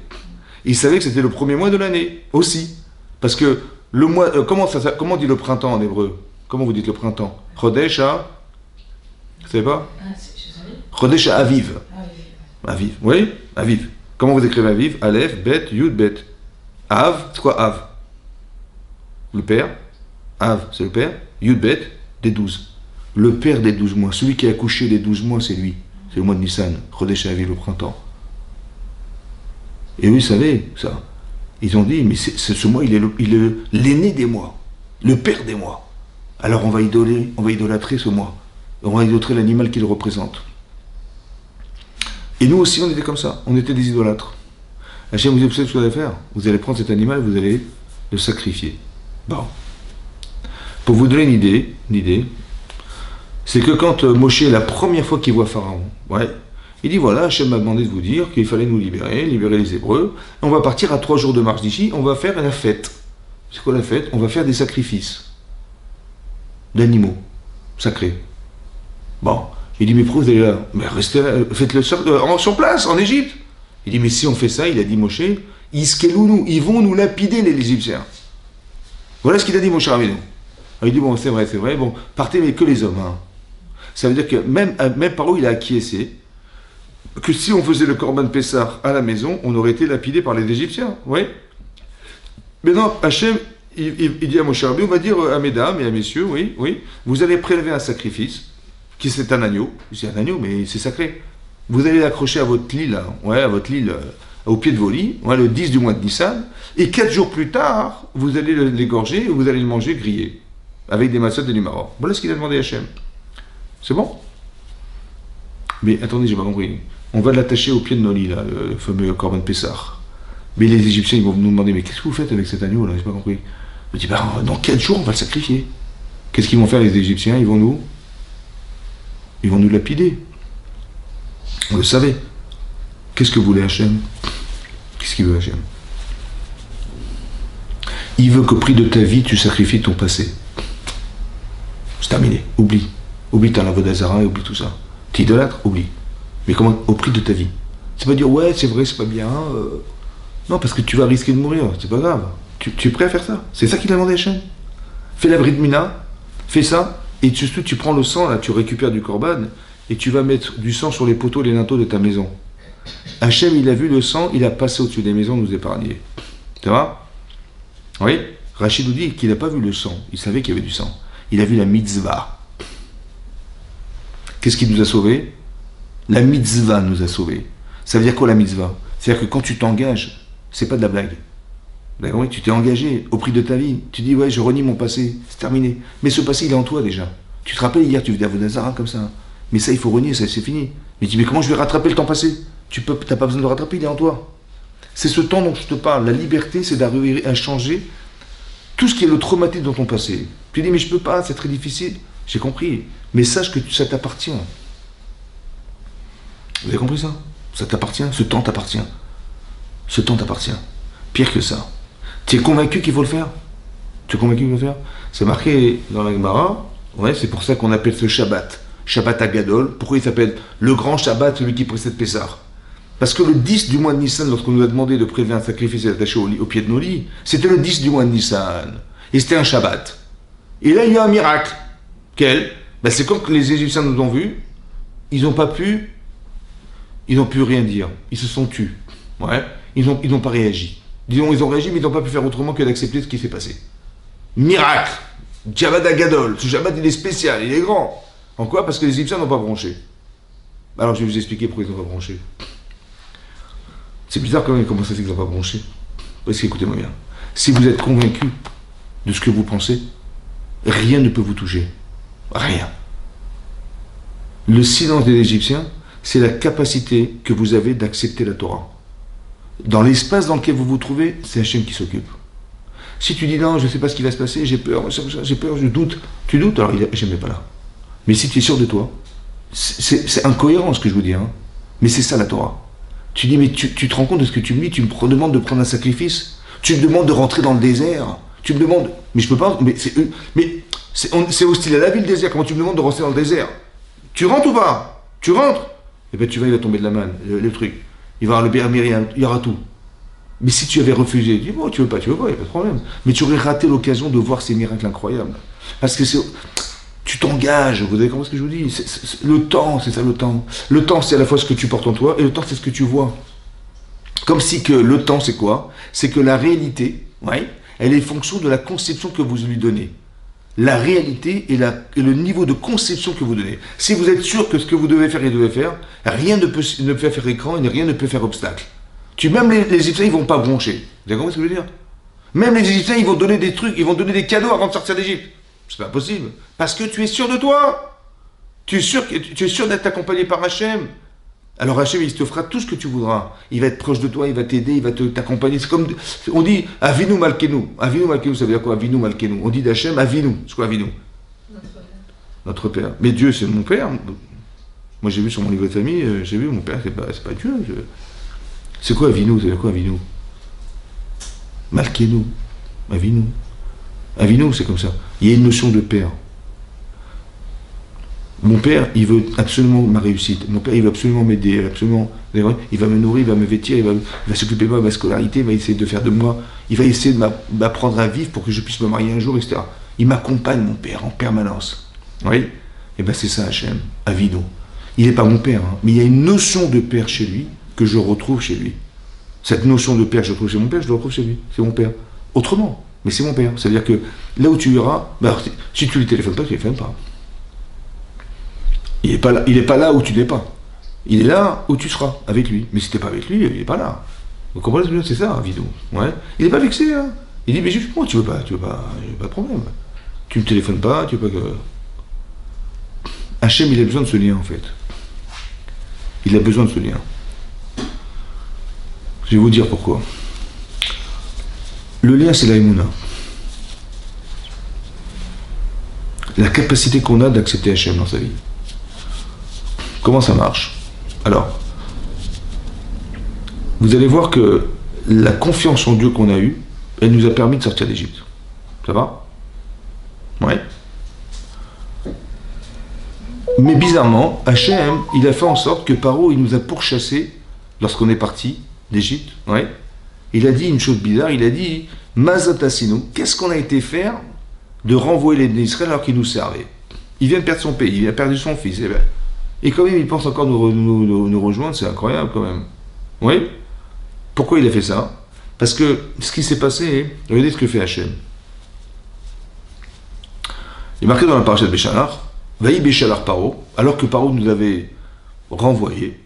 Ils savaient que c'était le premier mois de l'année, aussi. Parce que le mois... comment on dit le printemps en hébreu? Comment vous dites le printemps? Chodesh à... Vous savez pas? Chodesh à Aviv. Aviv, oui? Aviv. Comment vous écrivez Aviv? Aleph, Bet, Yud, Bet. Av, c'est quoi Av? Le père. Av, c'est le père. Yud, Bet, des 12. Le père des 12 mois, celui qui a accouché des 12 mois, c'est lui. C'est le mois de Nissan, Chodesh Aviv, le printemps. Et eux, ils savaient ça. Ils ont dit, mais ce mois, il est l'aîné des mois, le père des mois. Alors on va idolâtrer ce mois. On va idolâtrer l'animal qu'il représente. Et nous aussi, on était comme ça. On était des idolâtres. Hachem vous dit, vous savez ce que vous allez faire? Vous allez prendre cet animal, vous allez le sacrifier. Bon. Pour vous donner une idée, c'est que quand Moshe, la première fois qu'il voit Pharaon, il dit voilà, Hachem m'a demandé de vous dire qu'il fallait nous libérer les Hébreux. On va partir à 3 jours de marche d'ici, on va faire la fête. C'est quoi la fête? On va faire des sacrifices d'animaux sacrés. Bon, il dit mais pourquoi vous allez là? Mais restez là, faites-le sur place, en Égypte. Il dit mais si on fait ça, il a dit Moshe, ils vont nous lapider les Égyptiens. Voilà ce qu'il a dit Moshe Rabbeinu. Il dit bon c'est vrai, bon partez mais que les hommes. Hein. Ça veut dire que même Paro il a acquiescé que si on faisait le Corban Pessah à la maison, on aurait été lapidé par les Égyptiens. Oui. Mais non, Hachem, il dit à Moshe Rabbeinu, on va dire à mesdames et à messieurs, oui, vous allez prélever un sacrifice, qui c'est un agneau. C'est un agneau, mais c'est sacré. Vous allez l'accrocher à votre lit, là, au pied de vos lits, le 10 du mois de Nissan, et 4 jours plus tard, vous allez l'égorger et vous allez le manger grillé, avec des massottes et du marron. Voilà ce qu'il a demandé à Hachem. C'est bon? Mais attendez, j'ai pas compris. On va l'attacher au pied de nos lits, là, le fameux Corban Pessah. Mais les Égyptiens, ils vont nous demander, mais qu'est-ce que vous faites avec cet agneau, là? J'ai pas compris. Je dis, dans 4 jours, on va le sacrifier. Qu'est-ce qu'ils vont faire, les Égyptiens? Ils vont nous lapider. On le savait. Qu'est-ce que voulait Hachem? Qu'est-ce qu'il veut, Hachem? Il veut qu'au prix de ta vie, tu sacrifies ton passé. C'est terminé. Oublie. Oublie ta Avodah-Zara et oublie tout ça. T'es idolâtre? Oublie. Mais comment? Au prix de ta vie. C'est pas dire, ouais, c'est vrai, c'est pas bien. Non, parce que tu vas risquer de mourir. C'est pas grave. Tu es prêt à faire ça? C'est ça qu'il a demandé à Hachem. Fais la Brit Mina, fais ça, et surtout, tu prends le sang, là, tu récupères du Corban, et tu vas mettre du sang sur les poteaux, les linteaux de ta maison. Hachem, il a vu le sang, il a passé au-dessus des maisons, nous épargner. Tu vois? Oui? Rachid nous dit qu'il n'a pas vu le sang. Il savait qu'il y avait du sang. Il a vu la mitzvah. Qu'est-ce qui nous a sauvés? La mitzvah nous a sauvés. Ça veut dire quoi la mitzvah? C'est-à-dire que quand tu t'engages, c'est pas de la blague. D'accord? Tu t'es engagé au prix de ta vie. Tu dis, ouais, je renie mon passé, c'est terminé. Mais ce passé, il est en toi déjà. Tu te rappelles hier, tu faisais Avodah Zara comme ça. Mais ça, il faut renier, ça, c'est fini. Mais tu dis, mais comment je vais rattraper le temps passé? Tu n'as pas besoin de le rattraper, il est en toi. C'est ce temps dont je te parle. La liberté, c'est d'arriver à changer tout ce qui est le traumatisme dans ton passé. Tu dis, mais je peux pas, c'est très difficile. J'ai compris. Mais sache que ça t'appartient. Vous avez compris ça? Ça t'appartient, ce temps t'appartient. Ce temps t'appartient. Pire que ça. Tu es convaincu qu'il faut le faire? Tu es convaincu qu'il faut le faire? C'est marqué dans la Gemara. Ouais, c'est pour ça qu'on appelle ce Shabbat. Shabbat Agadol. Pourquoi il s'appelle le grand Shabbat, celui qui précède Pessah? Parce que le 10 du mois de Nissan, lorsqu'on nous a demandé de prélever un sacrifice et d'attacher au pied de nos lits, c'était le 10 du mois de Nissan. Et c'était un Shabbat. Et là, il y a un miracle. Quel? C'est quand les Égyptiens nous ont vus, ils n'ont pu rien dire. Ils se sont tus. Ouais. ils n'ont pas réagi. Disons, ils ont réagi, mais ils n'ont pas pu faire autrement que d'accepter ce qui s'est passé. Miracle. Javad Agadol. Ce Shabbat, il est spécial, il est grand. En quoi? Parce que les Égyptiens n'ont pas bronché. Alors, je vais vous expliquer pourquoi ils n'ont pas bronché. C'est bizarre quand même comment ça se fait qu'ils n'ont pas bronché. Parce qu'écoutez-moi bien. Si vous êtes convaincu de ce que vous pensez, rien ne peut vous toucher. Rien. Le silence des Égyptiens, c'est la capacité que vous avez d'accepter la Torah. Dans l'espace dans lequel vous vous trouvez, c'est Hachem qui s'occupe. Si tu dis non, je ne sais pas ce qui va se passer, j'ai peur, je doute. Tu doutes, alors Hachem n'est pas là. Mais si tu es sûr de toi, c'est incohérent ce que je vous dis, hein. Mais c'est ça la Torah. Tu dis, mais tu te rends compte de ce que tu me dis, tu me demandes de prendre un sacrifice, tu me demandes de rentrer dans le désert, tu me demandes, mais je peux pas, mais c'est hostile à la vie le désert, comment tu me demandes de rentrer dans le désert? Tu rentres ou pas? Tu rentres? Eh bien tu vas, il va tomber de la manne, le truc. Il va y avoir le Bér Miriam, il y aura tout. Mais si tu avais refusé, dis bon, tu veux pas, il n'y a pas de problème. Mais tu aurais raté l'occasion de voir ces miracles incroyables. Parce que tu t'engages, vous avez compris ce que je vous dis? Le temps, c'est ça le temps. Le temps, c'est à la fois ce que tu portes en toi, et le temps, c'est ce que tu vois. Comme si que le temps, c'est quoi? C'est que la réalité, ouais, elle est fonction de la conception que vous lui donnez. La réalité et le niveau de conception que vous donnez. Si vous êtes sûr que ce que vous devez faire et devez faire, rien ne peut faire écran et rien ne peut faire obstacle. Même les Égyptiens, ils vont pas broncher. Vous avez compris ce que je veux dire? Même les Égyptiens, ils vont donner des trucs, ils vont donner des cadeaux avant de sortir d'Égypte. C'est pas possible. Parce que tu es sûr de toi. Tu es sûr d'être accompagné par Hachem. Alors Hachem, il te fera tout ce que tu voudras. Il va être proche de toi, il va t'aider, il va t'accompagner. C'est comme, on dit, Avinu Malkenu. Avinu Malkenu, ça veut dire quoi? Avinu Malkenu. On dit d'Hachem, Avinu. C'est quoi Avinu? Notre Père. Mais Dieu, c'est mon Père. Moi, j'ai vu sur mon livre de famille, j'ai vu, mon Père, c'est pas Dieu. C'est quoi Avinu? Ça veut dire quoi Avinu? Malkenu. Avinu. Avinu, c'est comme ça. Il y a une notion de Père. Mon père, il veut absolument ma réussite. Mon père, il veut absolument m'aider, il va me nourrir, il va me vêtir, il va s'occuper de moi, de ma scolarité, il va essayer de faire de moi, il va essayer de m'apprendre à vivre pour que je puisse me marier un jour, etc. Il m'accompagne, mon père, en permanence. Oui? Et bien c'est ça, Hachem, Avinu. Il n'est pas mon père, hein, mais il y a une notion de père chez lui que je retrouve chez lui. Cette notion de père, je retrouve chez mon père, je le retrouve chez lui. C'est mon père. Autrement, mais c'est mon père. C'est-à-dire que là où tu iras, ben, si tu ne lui téléphones pas, tu ne téléphones pas. Il n'est pas là où tu n'es pas. Il est là où tu seras, avec lui. Mais si tu n'es pas avec lui, il n'est pas là. Vous comprenez ce que je veux dire? C'est ça, vidéo. Ouais. Il n'est pas vexé, hein. Il dit, mais justement, tu veux pas, il n'y a pas de problème. Tu ne me téléphones pas, tu veux pas que... Hachem, il a besoin de ce lien, en fait. Il a besoin de ce lien. Je vais vous dire pourquoi. Le lien, c'est la Emouna. La capacité qu'on a d'accepter Hachem dans sa vie. Comment ça marche? Alors, vous allez voir que la confiance en Dieu qu'on a eue, elle nous a permis de sortir d'Égypte. Ça va? Ouais. Mais bizarrement, Hachem, il a fait en sorte que Paro, il nous a pourchassés lorsqu'on est parti d'Égypte. Ouais. Il a dit une chose bizarre, il a dit Mazatasino, qu'est-ce qu'on a été faire de renvoyer les d'Israël alors qu'ils nous servaient? Il vient de perdre son pays, il a perdu son fils. Et quand même, il pense encore nous rejoindre, c'est incroyable quand même. Oui? Pourquoi il a fait ça? Parce que ce qui s'est passé, regardez ce que fait Hachem. Il est marqué dans la paracha de Béchalar, Vaï Béchalar Paro, alors que Paro nous avait renvoyés.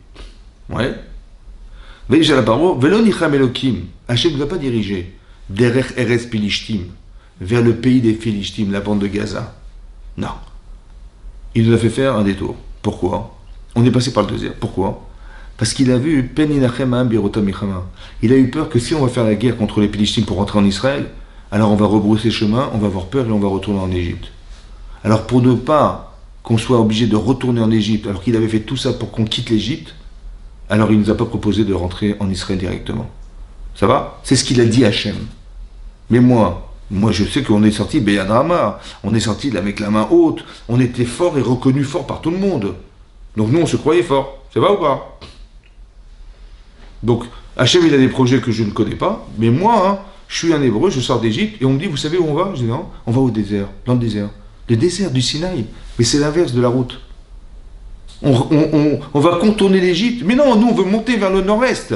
Ouais? Vaï Béchalar Paro, Velo Nicham Elokim, Hachem ne nous a pas dirigé, Derech Eretz Pilishtim, vers le pays des Philishtim, la bande de Gaza. Non. Il nous a fait faire un détour. Pourquoi? On est passé par le désert. Pourquoi? Parce qu'il a vu il a eu peur que si on va faire la guerre contre les Philistines pour rentrer en Israël, alors on va rebrousser chemin, on va avoir peur et on va retourner en Égypte. Alors pour ne pas qu'on soit obligé de retourner en Égypte, alors qu'il avait fait tout ça pour qu'on quitte l'Égypte, alors il ne nous a pas proposé de rentrer en Israël directement. Ça va? C'est ce qu'il a dit à Hachem. Mais moi je sais qu'on est sorti Beyad Rama, on est sorti là avec la main haute, on était fort et reconnu fort par tout le monde. Donc nous on se croyait fort, ça va ou pas? Donc Hachem il a des projets que je ne connais pas, mais moi, hein, je suis un hébreu, je sors d'Égypte, et on me dit, vous savez où on va? Je dis non, on va au désert, dans le désert. Le désert du Sinaï, mais c'est l'inverse de la route. On va contourner l'Égypte, mais non, nous on veut monter vers le nord-est.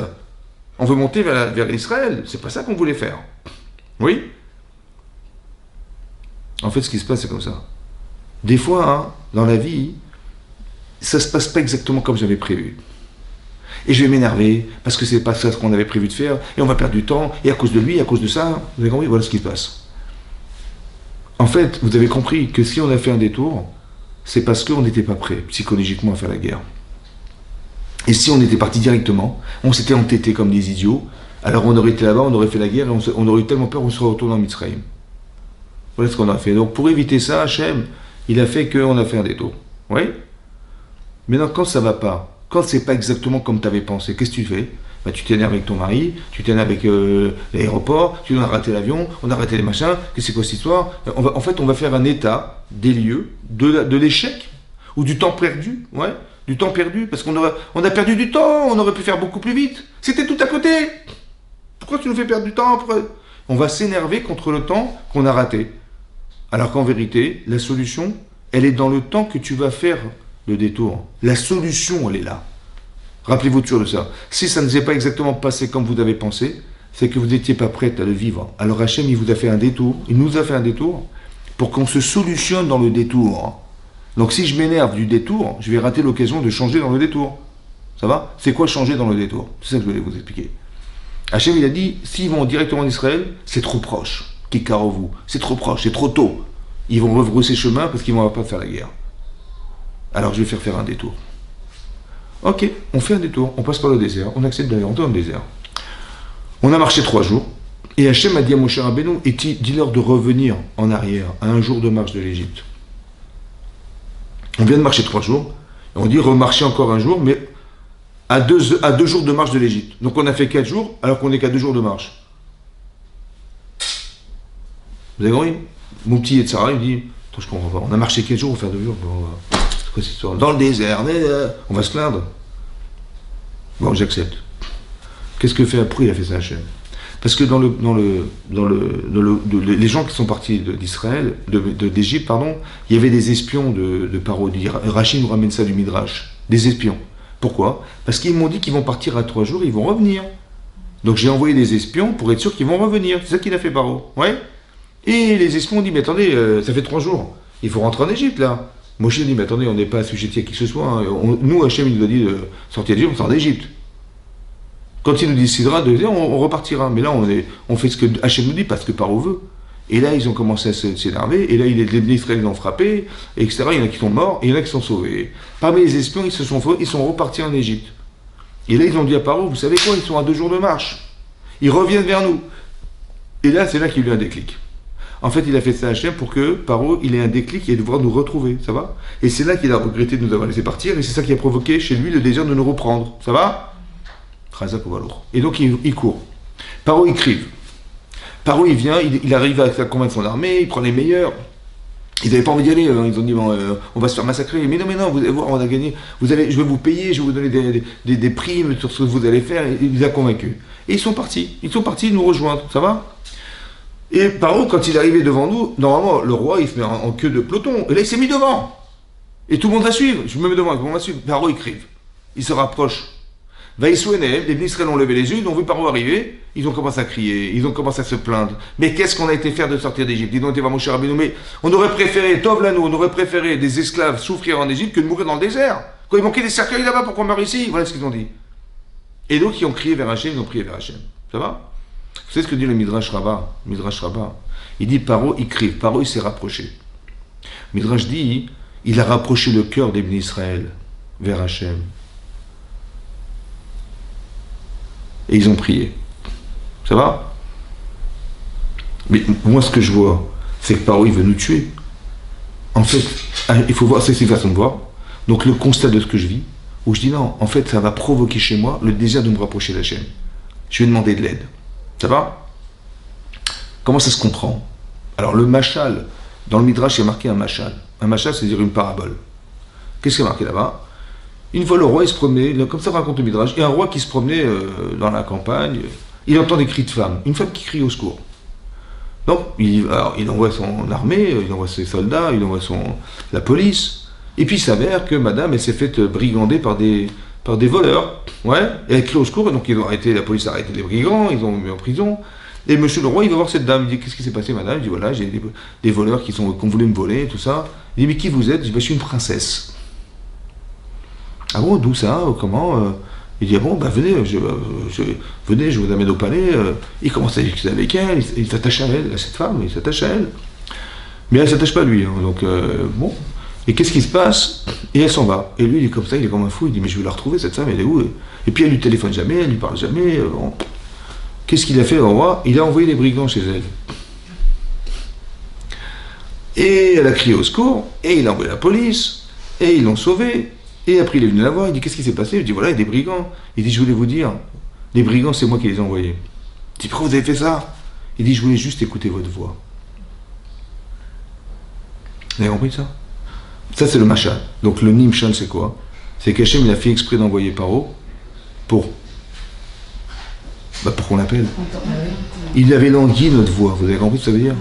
On veut monter vers Israël. C'est pas ça qu'on voulait faire. Oui. En fait, ce qui se passe, c'est comme ça. Des fois, hein, dans la vie, ça se passe pas exactement comme j'avais prévu. Et je vais m'énerver, parce que c'est pas ça ce qu'on avait prévu de faire, et on va perdre du temps, et à cause de lui, à cause de ça, vous avez compris, voilà ce qui se passe. En fait, vous avez compris que si on a fait un détour, c'est parce qu'on n'était pas prêt, psychologiquement, à faire la guerre. Et si on était parti directement, on s'était entêté comme des idiots, alors on aurait été là-bas, on aurait fait la guerre, et on aurait eu tellement peur, on serait retourné en Mitzrayim. Voilà ce qu'on a fait. Donc pour éviter ça, Hachem, il a fait qu'on a fait un détour. Oui. Maintenant, quand ça va pas, quand c'est pas exactement comme tu avais pensé, qu'est-ce que tu fais? Ben, tu t'énerves avec ton mari, tu t'énerves avec l'aéroport, tu as raté l'avion, on a raté les machins, qu'est-ce que c'est quoi cette histoire? En fait, on va faire un état des lieux de l'échec ou du temps perdu, ouais, du temps perdu, parce qu'on a perdu du temps, on aurait pu faire beaucoup plus vite. C'était tout à côté. Pourquoi tu nous fais perdre du temps? On va s'énerver contre le temps qu'on a raté. Alors qu'en vérité, la solution, elle est dans le temps que tu vas faire le détour. La solution, elle est là. Rappelez-vous toujours de ça. Si ça ne s'est pas exactement passé comme vous avez pensé, c'est que vous n'étiez pas prête à le vivre. Alors Hachem, il vous a fait un détour, il nous a fait un détour, pour qu'on se solutionne dans le détour. Donc si je m'énerve du détour, je vais rater l'occasion de changer dans le détour. Ça va? C'est quoi changer dans le détour? C'est ça que je voulais vous expliquer. Hachem, il a dit, s'ils vont directement en Israël, c'est trop proche. Kikarovu, c'est trop proche, c'est trop tôt. Ils vont rebrousser chemin parce qu'ils ne vont pas faire la guerre. Alors je vais faire un détour. Ok, on fait un détour, on passe par le désert, on accepte d'aller dans le désert. On a marché 3 jours, et Hachem a dit à Moshe Rabbeinu, et dis-leur de revenir en arrière, à un jour de marche de l'Égypte. On vient de marcher 3 jours, et on dit remarcher encore un jour, mais à 2 jours de marche de l'Égypte. Donc on a fait 4 jours, alors qu'on n'est qu'à 2 jours de marche. Vous avez compris? Mon petit Yetzara, il dit, attends, je comprends pas, on a marché 4 jours, on va faire 2 jours. C'est quoi cette histoire? Dans le désert, on va se plaindre. Bon, j'accepte. Qu'est-ce que fait après? Il a fait ça Hachem. Parce que les gens qui sont partis d'Israël, d'Égypte, pardon, il y avait des espions de Paro. Rachid nous ramène ça du Midrash. Des espions. Pourquoi? Parce qu'ils m'ont dit qu'ils vont partir à 3 jours, ils vont revenir. Donc j'ai envoyé des espions pour être sûr qu'ils vont revenir. C'est ça qu'il a fait Paro. Ouais. Et les espions ont dit, mais attendez, ça fait 3 jours. Il faut rentrer en Égypte, là. Moshe dit, mais attendez, on n'est pas assujetti à qui que ce soit. Hein. Nous, Hachem, il nous a dit de sortir d'Égypte, on sort d'Égypte. Quand il nous décidera de dire, on repartira. Mais là, on fait ce que Hachem nous dit, parce que Paro veut. Et là, ils ont commencé à s'énerver. Et là, les Israéliens ont frappé, etc. Il y en a qui sont morts, et il y en a qui sont sauvés. Parmi les espions, ils sont repartis en Égypte. Et là, ils ont dit à Paro, vous savez quoi, ils sont à 2 jours de marche. Ils reviennent vers nous. Et là, c'est là qu'il y a eu un déclic. En fait, il a fait ça à Hachem pour que Paro, il ait un déclic et devoir nous retrouver, ça va? Et c'est là qu'il a regretté de nous avoir laissé partir, et c'est ça qui a provoqué chez lui le désir de nous reprendre, ça va? Et donc il court. Paro, il crive. Paro, il vient, il arrive à convaincre son armée, il prend les meilleurs. Ils n'avaient pas envie d'y aller, hein. Ils ont dit, bon, on va se faire massacrer. Mais non, vous allez voir, on a gagné. Je vais vous payer, je vais vous donner des primes sur ce que vous allez faire. Et il les a convaincus. Et ils sont partis nous rejoindre, ça va? Et Paro, quand il est arrivé devant nous, normalement, le roi, il se met en queue de peloton. Et là, il s'est mis devant. Et tout le monde va suivre. Je me mets devant, tout le monde va suivre. Paro, il crive. Il se rapproche. Vaïsouenem, les Israéliens ont levé les yeux, ils ont vu Paro arriver, ils ont commencé à crier, ils ont commencé à se plaindre. Mais qu'est-ce qu'on a été faire de sortir d'Égypte? Ils ont été voir Moshe Rabbeinu, mais on aurait préféré, Tov Lanu, on aurait préféré des esclaves souffrir en Égypte que de mourir dans le désert. Quand il manquait des cercueils là-bas pour qu'on meure ici, voilà ce qu'ils ont dit. Et donc, ils ont crié vers Hachem, ils ont prié vers Hachem. Ça va? Vous savez ce que dit le Midrash Rabbah? Il dit Paro, il crie. Paro, il s'est rapproché. Midrash dit, il a rapproché le cœur des bénis Israël vers Hachem. Et ils ont prié. Ça va? Mais moi, ce que je vois, c'est que Paro, il veut nous tuer. En fait, il faut voir, c'est une façon de voir. Donc, le constat de ce que je vis, où je dis non, en fait, ça va provoquer chez moi le désir de me rapprocher d'Hachem. Je vais demander de l'aide. Ça va? Comment ça se comprend? Alors, le machal, dans le Midrash, il y a marqué un machal. Un machal, c'est-à-dire une parabole. Qu'est-ce qu'il y a marqué là-bas? Une fois, le roi, il se promenait, comme ça raconte le Midrash, et un roi qui se promenait dans la campagne, il entend des cris de femmes, une femme qui crie au secours. Donc, il envoie son armée, il envoie ses soldats, il envoie la police, et puis il s'avère que madame, elle s'est faite brigander par des par des voleurs. Ouais, et elle crie au secours, et donc ils ont arrêté, la police a arrêté les brigands, ils ont mis en prison. Et monsieur le roi, il va voir cette dame, il dit, qu'est-ce qui s'est passé, madame? Il dit, voilà, j'ai des voleurs qui ont voulu me voler, et tout ça. Il dit, mais qui vous êtes? Je dis, bah, je suis une princesse. Ah bon, d'où ça? Comment? Il dit, ah bon, bah venez, venez, je vous amène au palais. Il commence à discuter avec elle, il s'attache à elle, à cette femme, il s'attache à elle. Mais elle ne s'attache pas à lui, hein, donc bon. Et qu'est-ce qui se passe? Et elle s'en va. Et lui, il est comme ça, il est comme un fou, il dit, mais je vais la retrouver, cette femme, elle est où? Et puis elle lui téléphone jamais, elle lui parle jamais. Bon. Qu'est-ce qu'il a fait, le roi? Il a envoyé des brigands chez elle. Et elle a crié au secours, et il a envoyé la police, et ils l'ont sauvée. Et après, il est venu la voir, il dit, qu'est-ce qui s'est passé? Il dit, voilà, il y a des brigands. Il dit, je voulais vous dire, les brigands, c'est moi qui les ai envoyés. Il dit, pourquoi vous avez fait ça? Il dit, je voulais juste écouter votre voix. Vous avez compris ça? Ça, c'est le mashal. Donc, le nimshal, c'est quoi? C'est qu'Hachem, il a fait exprès d'envoyer Paro pour qu'on l'appelle. Il avait langui notre voix. Vous avez compris ce que ça veut dire?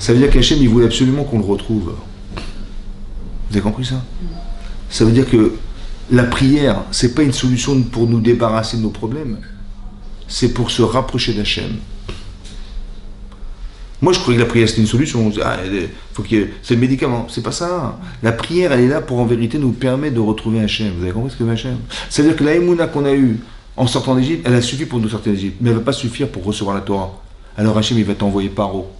Ça veut dire qu'Hachem, il voulait absolument qu'on le retrouve. Vous avez compris ça? Ça veut dire que la prière, c'est pas une solution pour nous débarrasser de nos problèmes. C'est pour se rapprocher d'Hachem. Moi, je croyais que la prière, c'était une solution. C'est le médicament. C'est pas ça. La prière, elle est là pour, en vérité, nous permettre de retrouver Hachem. Vous avez compris ce que c'est Hachem? C'est-à-dire que la émouna qu'on a eue en sortant d'Égypte, elle a suffi pour nous sortir d'Égypte. Mais elle ne va pas suffire pour recevoir la Torah. Alors Hachem, il va t'envoyer Paro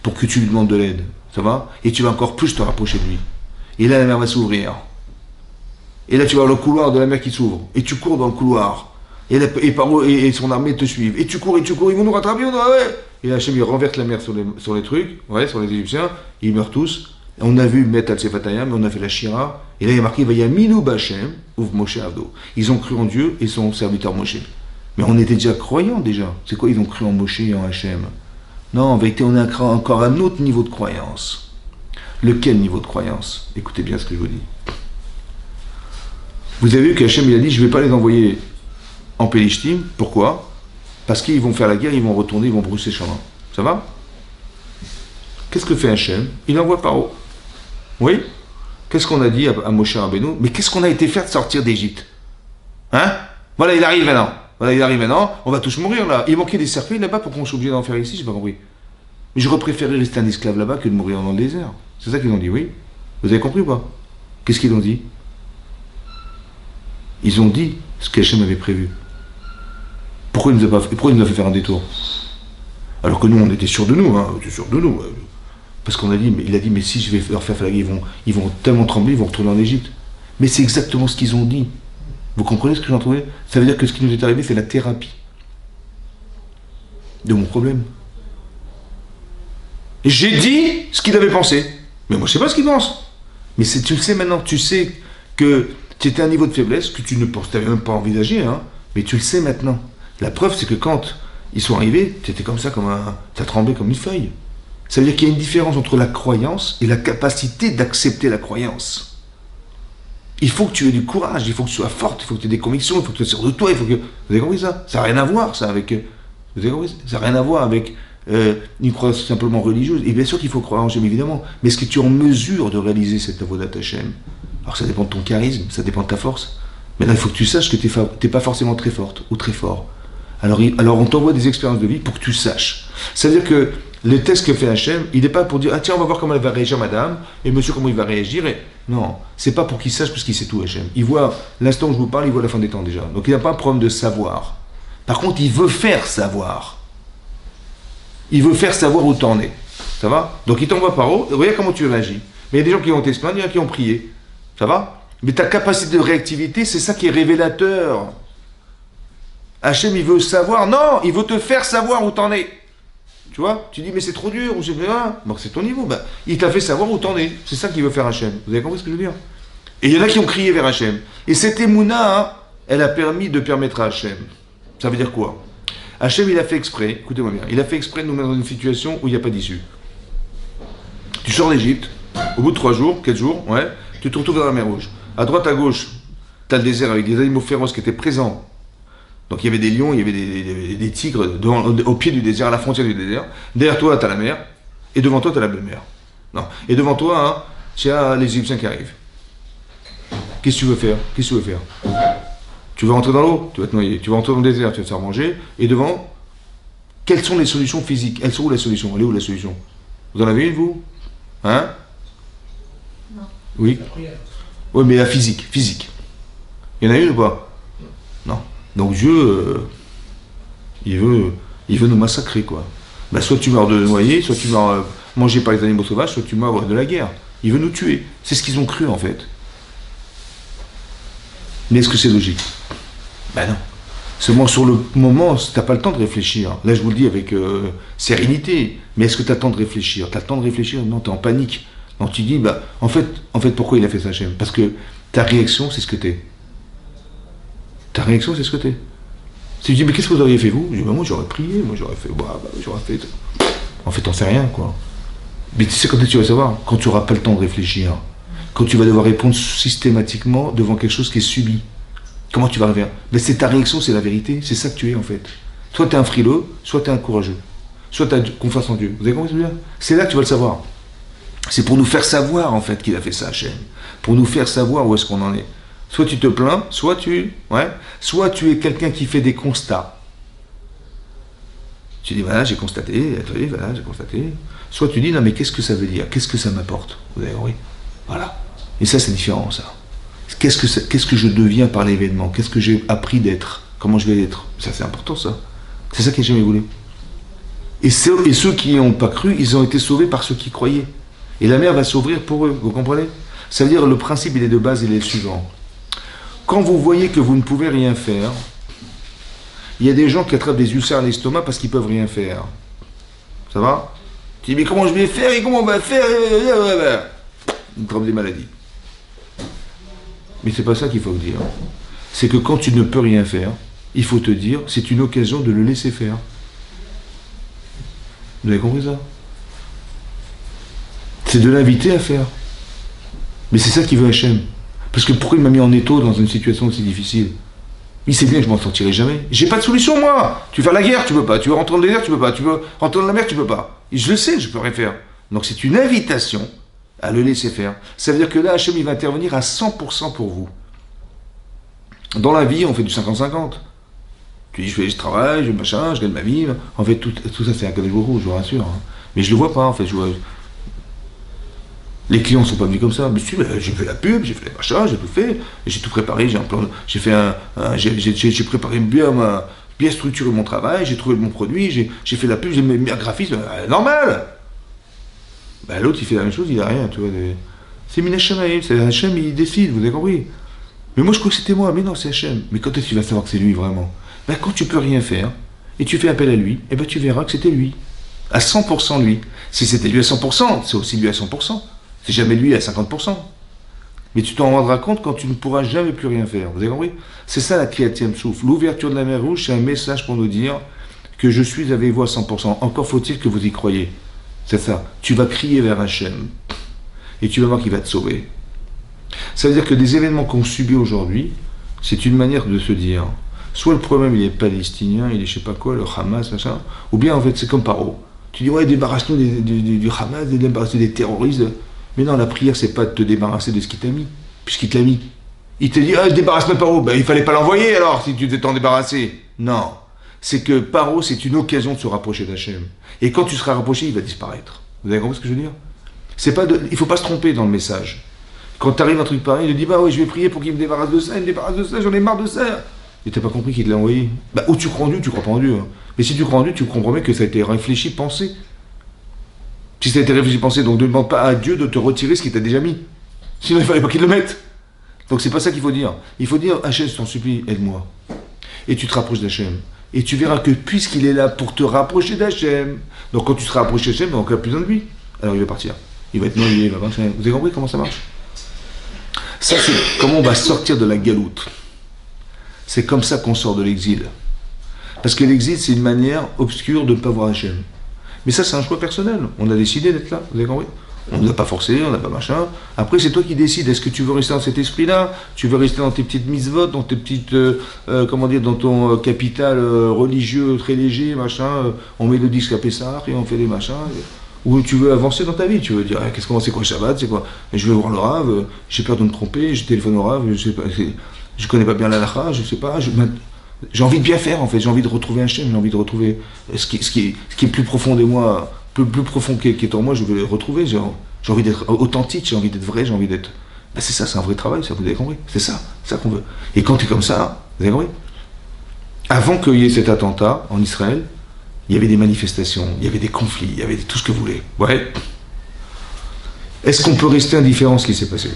pour que tu lui demandes de l'aide. Ça va? Et tu vas encore plus te rapprocher de lui. Et là, la mer va s'ouvrir. Et là, tu vas voir le couloir de la mer qui s'ouvre. Et tu cours dans le couloir. Et Paro et son armée te suivent. Et tu cours, ils vont nous rattraper. On dit, ah ouais. Et là, Hachem, il renverse la mer sur les trucs, ouais, sur les Égyptiens. Ils meurent tous. On a vu Met al-Sefatayam, mais on a fait la Shira. Et là, il y a marqué, Vayaminu B'Hashem, Uv Moshe Avdo. Ils ont cru en Dieu et son serviteur Moshe. Mais on était déjà croyants, déjà. C'est quoi, ils ont cru en Moshe et en Hachem? Non, en vérité, on a encore un autre niveau de croyance. Lequel niveau de croyance? Écoutez bien ce que je vous dis. Vous avez vu qu'Hachem, il a dit, je ne vais pas les envoyer en Pélishtim. Pourquoi? Parce qu'ils vont faire la guerre, ils vont retourner, ils vont brousser chemin. Ça va? Qu'est-ce que fait Hachem? Il envoie Paro. Oui? Qu'est-ce qu'on a dit à Moshe Rabbeinu? Mais qu'est-ce qu'on a été faire de sortir d'Égypte? Hein? Voilà, il arrive maintenant. On va tous mourir là. Il manquait des cercueils là-bas pour qu'on soit obligé d'en faire ici, j'ai pas compris. Mais j'aurais préféré rester un esclave là-bas que de mourir dans le désert. C'est ça qu'ils ont dit, oui? Vous avez compris ou pas? Qu'est-ce qu'ils ont dit? Ils ont dit ce qu'Hachem avait prévu. Pourquoi il nous a fait faire un détour? Alors que nous, on était sûrs de nous, hein, parce qu'on a dit, mais il a dit, mais si je vais leur faire la guerre, ils vont tellement trembler, ils vont retourner en Égypte. Mais c'est exactement ce qu'ils ont dit. Vous comprenez ce que j'ai trouvé? Ça veut dire que ce qui nous est arrivé, c'est la thérapie de mon problème. Et j'ai dit ce qu'il avait pensé. Mais moi, je sais pas ce qu'il pense. Mais tu le sais maintenant, tu sais que tu étais à un niveau de faiblesse que tu n'avais même pas envisagé, hein, mais tu le sais maintenant. La preuve, c'est que quand ils sont arrivés, tu étais comme ça, tu as tremblé comme une feuille. Ça veut dire qu'il y a une différence entre la croyance et la capacité d'accepter la croyance. Il faut que tu aies du courage, il faut que tu sois forte, il faut que tu aies des convictions, il faut que tu sois sûr de toi, il faut que... Vous avez compris ça? Ça n'a rien à voir, ça, avec... Vous avez compris ça? Ça n'a rien à voir avec une croyance simplement religieuse. Et bien sûr qu'il faut croire en Hachem, évidemment. Mais est-ce que tu es en mesure de réaliser cette avodat Hachem? Alors ça dépend de ton charisme, ça dépend de ta force. Mais là, il faut que tu saches que tu n'es pas forcément très forte ou très fort. Alors on t'envoie des expériences de vie pour que tu saches. C'est-à-dire que le test que fait Hachem, il n'est pas pour dire, ah tiens, on va voir comment elle va réagir madame, et monsieur comment il va réagir. Non, c'est pas pour qu'il sache, parce qu'il sait tout Hachem. Il voit, l'instant où je vous parle, il voit la fin des temps déjà. Donc il n'a pas un problème de savoir. Par contre, il veut faire savoir. Il veut faire savoir où t'en es. Ça va? Donc il t'envoie par haut, regarde comment tu réagis. Mais il y a des gens qui vont t'explainer, il y en a qui ont prié. Ça va? Mais ta capacité de réactivité, c'est ça qui est révélateur. Hachem, il veut savoir. Non, il veut te faire savoir où t'en es. Tu vois? Tu dis, mais c'est trop dur. Ou bon, c'est ton niveau. Bah, il t'a fait savoir où t'en es. C'est ça qu'il veut faire Hachem. Vous avez compris ce que je veux dire? Et il y en a qui ont crié vers Hachem. Et cette émouna, hein, elle a permis de permettre à Hachem. Ça veut dire quoi? Hachem, il a fait exprès, écoutez-moi bien, il a fait exprès de nous mettre dans une situation où il n'y a pas d'issue. Tu sors d'Égypte, au bout de 3 jours, 4 jours, ouais, tu te retrouves dans la mer Rouge. À droite, à gauche, tu as le désert avec des animaux féroces qui étaient présents. Donc il y avait des lions, il y avait des tigres au pied du désert, à la frontière du désert. Derrière toi, tu as la mer, et devant toi, tu as la belle mer. Non. Et devant toi, hein, tu as les Égyptiens qui arrivent. Qu'est-ce que tu veux faire? Qu'est-ce que tu veux faire? Tu veux rentrer dans l'eau? Tu vas te noyer. Tu vas rentrer dans le désert, tu vas te faire manger. Et devant, quelles sont les solutions physiques? Elles sont où la solution? Elle est où la solution? Vous en avez une, vous? Hein? Non. Oui? Oui, mais la physique, physique. Il y en a une ou pas? Non. Donc Dieu, il veut nous massacrer, quoi. Ben, soit tu meurs de noyer, soit tu meurs mangé par les animaux sauvages, soit tu meurs de la guerre. Il veut nous tuer. C'est ce qu'ils ont cru, en fait. Mais est-ce que c'est logique? Ben non. Seulement sur le moment, tu n'as pas le temps de réfléchir. Là, je vous le dis avec sérénité. Mais est-ce que tu as le temps de réfléchir? Tu as le temps de réfléchir? Non, tu es en panique. Donc tu dis, bah, en fait, pourquoi il a fait ça, Hachem? Parce que ta réaction, c'est ce que tu es. Ta réaction, c'est ce que tu es. Si tu dis, mais qu'est-ce que vous auriez fait, vous? Je dis, bah, moi, j'aurais prié, moi, j'aurais fait, j'aurais fait. En fait, t'en sais rien, quoi. Mais tu sais quand tu vas savoir? Quand tu n'auras pas le temps de réfléchir. Quand tu vas devoir répondre systématiquement devant quelque chose qui est subi. Comment tu vas le faire? Ben, c'est ta réaction, c'est la vérité. C'est ça que tu es, en fait. Soit tu es un frileux, soit tu es un courageux. Soit tu as confiance en Dieu. Vous avez compris ce que je veux dire? C'est là que tu vas le savoir. C'est pour nous faire savoir, en fait, qu'il a fait ça, Hachem. Pour nous faire savoir où est-ce qu'on en est. Soit tu te plains, soit tu es quelqu'un qui fait des constats. Tu dis, voilà, j'ai constaté, voilà, j'ai constaté. Soit tu dis, non, mais qu'est-ce que ça veut dire? Qu'est-ce que ça m'apporte? Vous avez compris? Voilà. Et ça, c'est différent, ça. Qu'est-ce que je deviens par l'événement? Qu'est-ce que j'ai appris d'être? Comment je vais être? Ça, c'est important, ça. C'est ça qui n'a jamais voulu. Et ceux qui n'ont pas cru, ils ont été sauvés par ceux qui croyaient. Et la mer va s'ouvrir pour eux, vous comprenez? Ça veut dire, le principe, il est de base, il est le suivant. Quand vous voyez que vous ne pouvez rien faire, il y a des gens qui attrapent des ulcères à l'estomac parce qu'ils ne peuvent rien faire. Ça va? Tu dis, mais comment je vais faire et comment on va faire? Ils attrapent des maladies. Mais c'est pas ça qu'il faut dire. C'est que quand tu ne peux rien faire, il faut te dire, c'est une occasion de le laisser faire. Vous avez compris ça? C'est de l'inviter à faire. Mais c'est ça qu'il veut Hachem. Parce que pourquoi il m'a mis en étau dans une situation aussi difficile? Il sait bien que je m'en sortirai jamais. J'ai pas de solution, moi. Tu veux faire la guerre, tu peux pas. Tu veux rentrer dans le désert, tu peux pas. Tu veux rentrer dans la mer, tu peux pas. Et je le sais, je peux rien faire. Donc c'est une invitation à le laisser faire. Ça veut dire que là, Hachem, il va intervenir à 100% pour vous. Dans la vie, on fait du 50-50. Tu dis, je travaille, je machin, je gagne ma vie. En fait, tout ça, c'est un cadeau de je vous rassure. Hein. Mais je le vois pas, en fait. Les clients ne sont pas venus comme ça. Mais si, j'ai fait la pub, j'ai fait les machins, j'ai tout fait. J'ai tout préparé, j'ai un plan. J'ai fait j'ai préparé bien structuré mon travail, j'ai trouvé mon produit, j'ai fait la pub, j'ai mis un graphisme. Normal! Ben, l'autre, il fait la même chose, il n'a rien, tu vois. C'est Min Hachem, c'est Hachem, il décide, vous avez compris? Mais moi, je crois que c'était moi. Mais non, c'est Hachem. Mais quand est-ce que tu vas savoir que c'est lui, vraiment? Ben, quand tu peux rien faire, et tu fais appel à lui, et ben, tu verras que c'était lui. À 100% lui. Si c'était lui à 100%, c'est aussi lui à 100%. C'est jamais lui à 50%. Mais tu t'en rendras compte quand tu ne pourras jamais plus rien faire. Vous avez compris? C'est ça la Kriyat Souf. L'ouverture de la mer Rouge, c'est un message pour nous dire que je suis avec vous à 100%. Encore faut-il que vous y croyez. C'est ça. Tu vas crier vers Hachem. Et tu vas voir qu'il va te sauver. Ça veut dire que des événements qu'on subit aujourd'hui, c'est une manière de se dire, soit le problème il est palestinien, il est je sais pas quoi, le Hamas, machin, ou bien en fait c'est comme Paro. Tu dis ouais, débarrasse-nous du Hamas, débarrasse-nous des terroristes. Mais non, la prière c'est pas de te débarrasser de ce qu'il t'a mis, puisqu'il te l'a mis. Il te dit, débarrasse-moi de Paro, ben il fallait pas l'envoyer alors si tu t'es t'en débarrassé. Non. C'est que Paro c'est une occasion de se rapprocher d'Hachem. Et quand tu seras rapproché, il va disparaître. Vous avez compris ce que je veux dire? C'est pas il faut pas se tromper dans le message. Quand tu arrives à un truc pareil, il te dit, bah ouais, je vais prier pour qu'il me débarrasse de ça, il me débarrasse de ça, j'en ai marre de ça. Et t'as pas compris qu'il te l'a envoyé. Bah, ou tu crois en Dieu, tu crois pas en Dieu. Hein. Mais si tu crois en Dieu, tu comprends bien que ça a été réfléchi, pensé. Si ça a été réfléchi, pensé, donc ne demande pas à Dieu de te retirer ce qu'il t'a déjà mis. Sinon, il fallait pas qu'il le mette. Donc c'est pas ça qu'il faut dire. Il faut dire, Hachem, je t'en supplie, aide-moi. Et tu te rapproches d'Hachem. Et tu verras que puisqu'il est là pour te rapprocher d'Hachem, donc quand tu seras rapproché d'Hachem, donc il n'y a plus besoin de lui. Alors il va partir. Il va être noyé, il va marcher. Vous avez compris comment ça marche? Ça, c'est comment on va sortir de la galoute. C'est comme ça qu'on sort de l'exil. Parce que l'exil, c'est une manière obscure de ne pas voir Hachem. Mais ça, c'est un choix personnel. On a décidé d'être là, vous avez compris? On ne nous a pas forcé, on n'a pas machin. Après, c'est toi qui décides. Est-ce que tu veux rester dans cet esprit-là? Tu veux rester dans tes petites mitzvot, dans tes petites, dans ton capital religieux très léger, machin. On met le disque à Pessah et on fait des machins. Ou tu veux avancer dans ta vie, tu veux dire, ah, c'est quoi Shabbat, c'est quoi? Je vais voir le Rav, j'ai peur de me tromper, je téléphone au Rav, je sais pas, je connais pas bien la halakha, je sais pas, j'ai envie de bien faire en fait, j'ai envie de retrouver un Hachem, j'ai envie de retrouver ce qui est plus profond de moi, plus profond qui est en moi, je veux le retrouver, j'ai envie d'être authentique, j'ai envie d'être vrai, j'ai envie d'être... Ben c'est ça, c'est un vrai travail, ça, vous avez compris? C'est ça qu'on veut. Et quand tu es comme ça, vous avez compris? Avant qu'il y ait cet attentat en Israël, il y avait des manifestations, il y avait des conflits, il y avait tout ce que vous voulez. Ouais. Est-ce qu'on peut rester indifférent à ce qui s'est passé?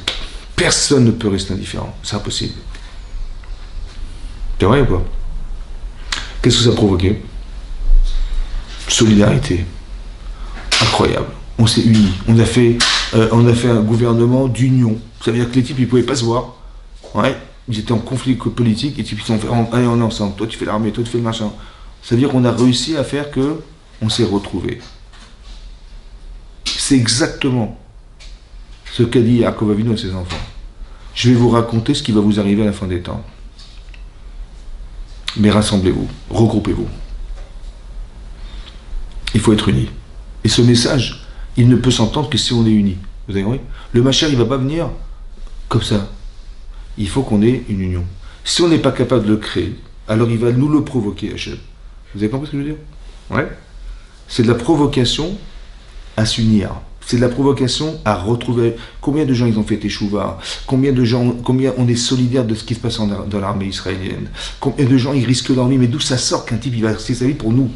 Personne ne peut rester indifférent, c'est impossible. C'est vrai ou pas? Qu'est-ce que ça a provoqué? Solidarité. Incroyable. On s'est unis. On a fait un gouvernement d'union. Ça veut dire que les types, ils ne pouvaient pas se voir. Ouais. Ils étaient en conflit politique et les types, ils ont fait, allez, on est ensemble. Toi, tu fais l'armée, toi, tu fais le machin. Ça veut dire qu'on a réussi à faire que on s'est retrouvés. C'est exactement ce qu'a dit Yaakov Avinu à ses enfants. Je vais vous raconter ce qui va vous arriver à la fin des temps. Mais rassemblez-vous, regroupez-vous. Il faut être unis. Et ce message, il ne peut s'entendre que si on est unis. Vous avez compris? Le Mashiach, il ne va pas venir comme ça. Il faut qu'on ait une union. Si on n'est pas capable de le créer, alors il va nous le provoquer, Hachem. Vous avez compris ce que je veux dire? Ouais. C'est de la provocation à s'unir. C'est de la provocation à retrouver. Combien de gens ils ont fait Teshuvah? Combien on est solidaire de ce qui se passe dans l'armée israélienne? Combien de gens ils risquent leur vie? Mais d'où ça sort qu'un type il va risquer sa vie pour nous?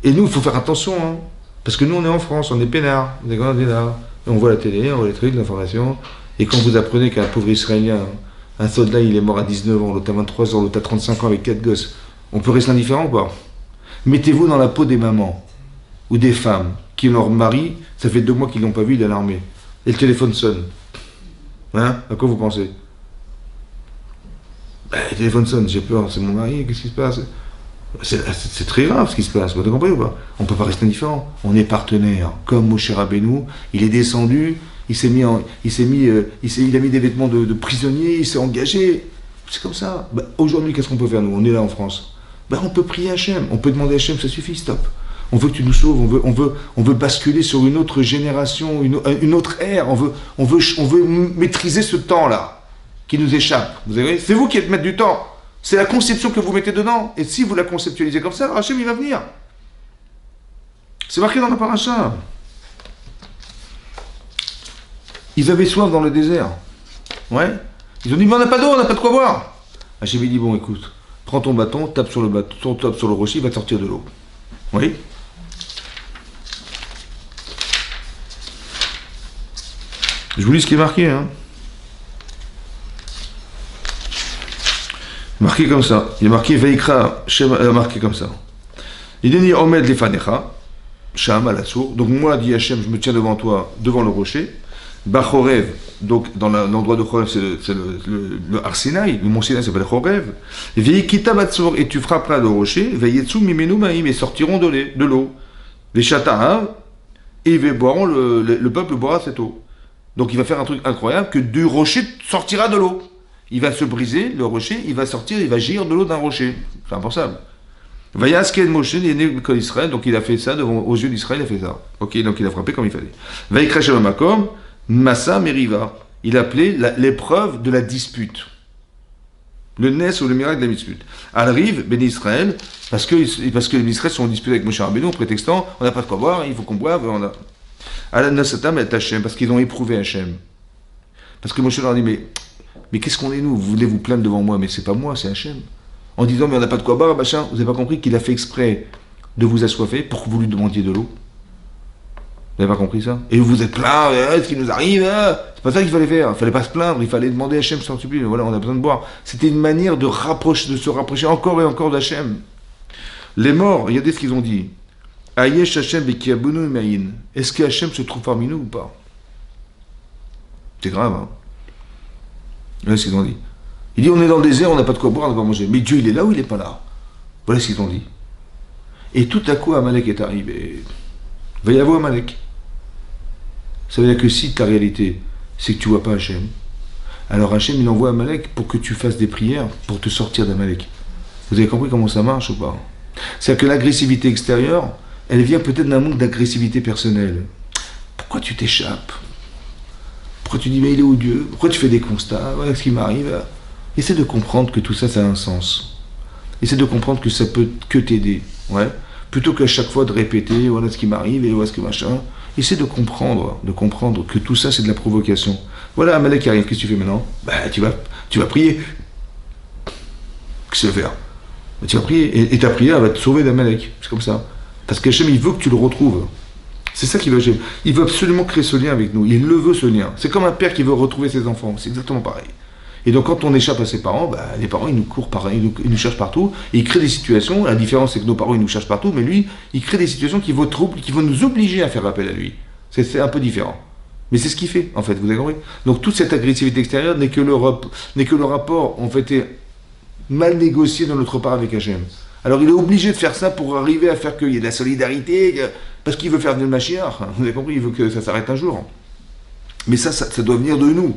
Et nous, il faut faire attention, hein, parce que nous, on est en France, on est peinards, on est là, on voit la télé, on voit les trucs, l'information, et quand vous apprenez qu'un pauvre Israélien, un soldat, il est mort à 19 ans, l'autre à 23 ans, l'autre à 35 ans avec 4 gosses, on peut rester indifférent ou pas? Mettez-vous dans la peau des mamans, ou des femmes, qui leur mari, ça fait 2 mois qu'ils l'ont pas vu, il est à l'armée, et le téléphone sonne. Hein? À quoi vous pensez? Le téléphone sonne, j'ai peur, c'est mon mari, qu'est-ce qui se passe? C'est très grave ce qui se passe, vous comprenez ou pas? On ne peut pas rester indifférent. On est partenaire. Comme Moshe Rabbeinu, il est descendu, il a mis des vêtements de prisonnier, il s'est engagé. C'est comme ça. Aujourd'hui, qu'est-ce qu'on peut faire nous? On est là en France. On peut prier Hachem, on peut demander à Hachem, ça suffit, stop. On veut que tu nous sauves, on veut basculer sur une autre génération, une autre ère. On veut maîtriser ce temps-là qui nous échappe. Vous savez, c'est vous qui êtes maître du temps. C'est la conception que vous mettez dedans. Et si vous la conceptualisez comme ça, Hachem, il va venir. C'est marqué dans la paracha. Ils avaient soif dans le désert. Ouais. Ils ont dit, mais on n'a pas d'eau, on n'a pas de quoi boire. Hachem, il dit, bon, écoute, prends ton bâton, tape sur le rocher, il va te sortir de l'eau. Oui. Je vous lis ce qui est marqué, hein. Marqué comme ça. Il est marqué Veikra, marqué comme ça. Il dit Omed Lefanecha, Shama Latsour. Donc moi, dit Hachem, je me tiens devant toi, devant le rocher. Bachorev, donc dans l'endroit de Chorev, c'est le Arsinaï, le mont Sinaï s'appelle Chorev. Veikita Batsour, et tu frapperas le rocher. Veyetsu Mimenu Maïm, et sortiront de l'eau. Les chatahav, et ils boiront, le peuple boira cette eau. Donc il va faire un truc incroyable, que du rocher sortira de l'eau. Il va se briser, le rocher, il va sortir, il va jaillir de l'eau d'un rocher. C'est impensable. Vayasken Moshe, il est né comme Israël, donc il a fait ça, aux yeux d'Israël, il a fait ça. Ok, donc il a frappé comme il fallait. Vaikrash Makom, Massa Meriva. Il a appelé l'épreuve de la dispute. Le Nes ou le miracle de la dispute. Arrive, Ben Israël, parce que les Israël sont en dispute avec Moshe Rabbeinu, en prétextant, on n'a pas de quoi boire, il faut qu'on boive, on a. Ala Nasatam et Hachem, parce qu'ils ont éprouvé Hachem. Parce que Moshe leur a dit, mais qu'est-ce qu'on est nous? Vous voulez vous plaindre devant moi, mais c'est pas moi, c'est Hachem. En disant, mais on n'a pas de quoi boire, machin. Vous n'avez pas compris qu'il a fait exprès de vous assoiffer pour que vous lui demandiez de l'eau? Vous n'avez pas compris ça? Et vous êtes plein, ce qui nous arrive, c'est pas ça qu'il fallait faire. Il fallait pas se plaindre, il fallait demander à Hachem sans supplie. Voilà, on a besoin de boire. C'était une manière de se rapprocher encore et encore d'Hachem. Les morts, regardez ce qu'ils ont dit. Ayesh Hachem bekiabunu maïn. Est-ce que Hachem se trouve parmi nous ou pas? C'est grave, hein? Voilà ce qu'ils ont dit. Il dit, on est dans le désert, on n'a pas de quoi boire, on n'a pas manger. Mais Dieu, il est là ou il n'est pas là? Voilà ce qu'ils ont dit. Et tout à coup, Amalek est arrivé. Il va y avoir Amalek. Ça veut dire que si ta réalité, c'est que tu ne vois pas Hachem, alors Hachem, il envoie Amalek pour que tu fasses des prières pour te sortir d'Amalek. Vous avez compris comment ça marche ou pas? C'est-à-dire que l'agressivité extérieure, elle vient peut-être d'un manque d'agressivité personnelle. Pourquoi tu t'échappes? Pourquoi tu dis, mais il est où Dieu? Pourquoi tu fais des constats? Voilà ce qui m'arrive. Essaie de comprendre que tout ça, ça a un sens. Essaie de comprendre que ça peut que t'aider. Ouais. Plutôt qu'à chaque fois de répéter, voilà ce qui m'arrive et voilà ce que machin. Essaie de comprendre que tout ça, c'est de la provocation. Voilà, Amalek qui arrive, qu'est-ce que tu fais maintenant? Bah, tu vas prier. Qu'est-ce que tu vas faire? Bah, tu vas prier. Et ta prière va te sauver d'Amalek. C'est comme ça. Parce qu'Hachem, il veut que tu le retrouves. C'est ça qu'il veut. Il veut absolument créer ce lien avec nous. Il le veut, ce lien. C'est comme un père qui veut retrouver ses enfants. C'est exactement pareil. Et donc, quand on échappe à ses parents, bah, les parents, ils nous courent pareil, ils nous cherchent partout. Et ils créent des situations. La différence, c'est que nos parents, ils nous cherchent partout. Mais lui, il crée des situations qui vont nous obliger à faire appel à lui. C'est un peu différent. Mais c'est ce qu'il fait, en fait. Vous avez compris? Donc, toute cette agressivité extérieure n'est que le rapport, en fait, est mal négocié de notre part avec Hachem. Alors, il est obligé de faire ça pour arriver à faire qu'il y ait de la solidarité, parce qu'il veut faire venir le Mashiach. Vous avez compris? Il veut que ça s'arrête un jour. Mais ça doit venir de nous.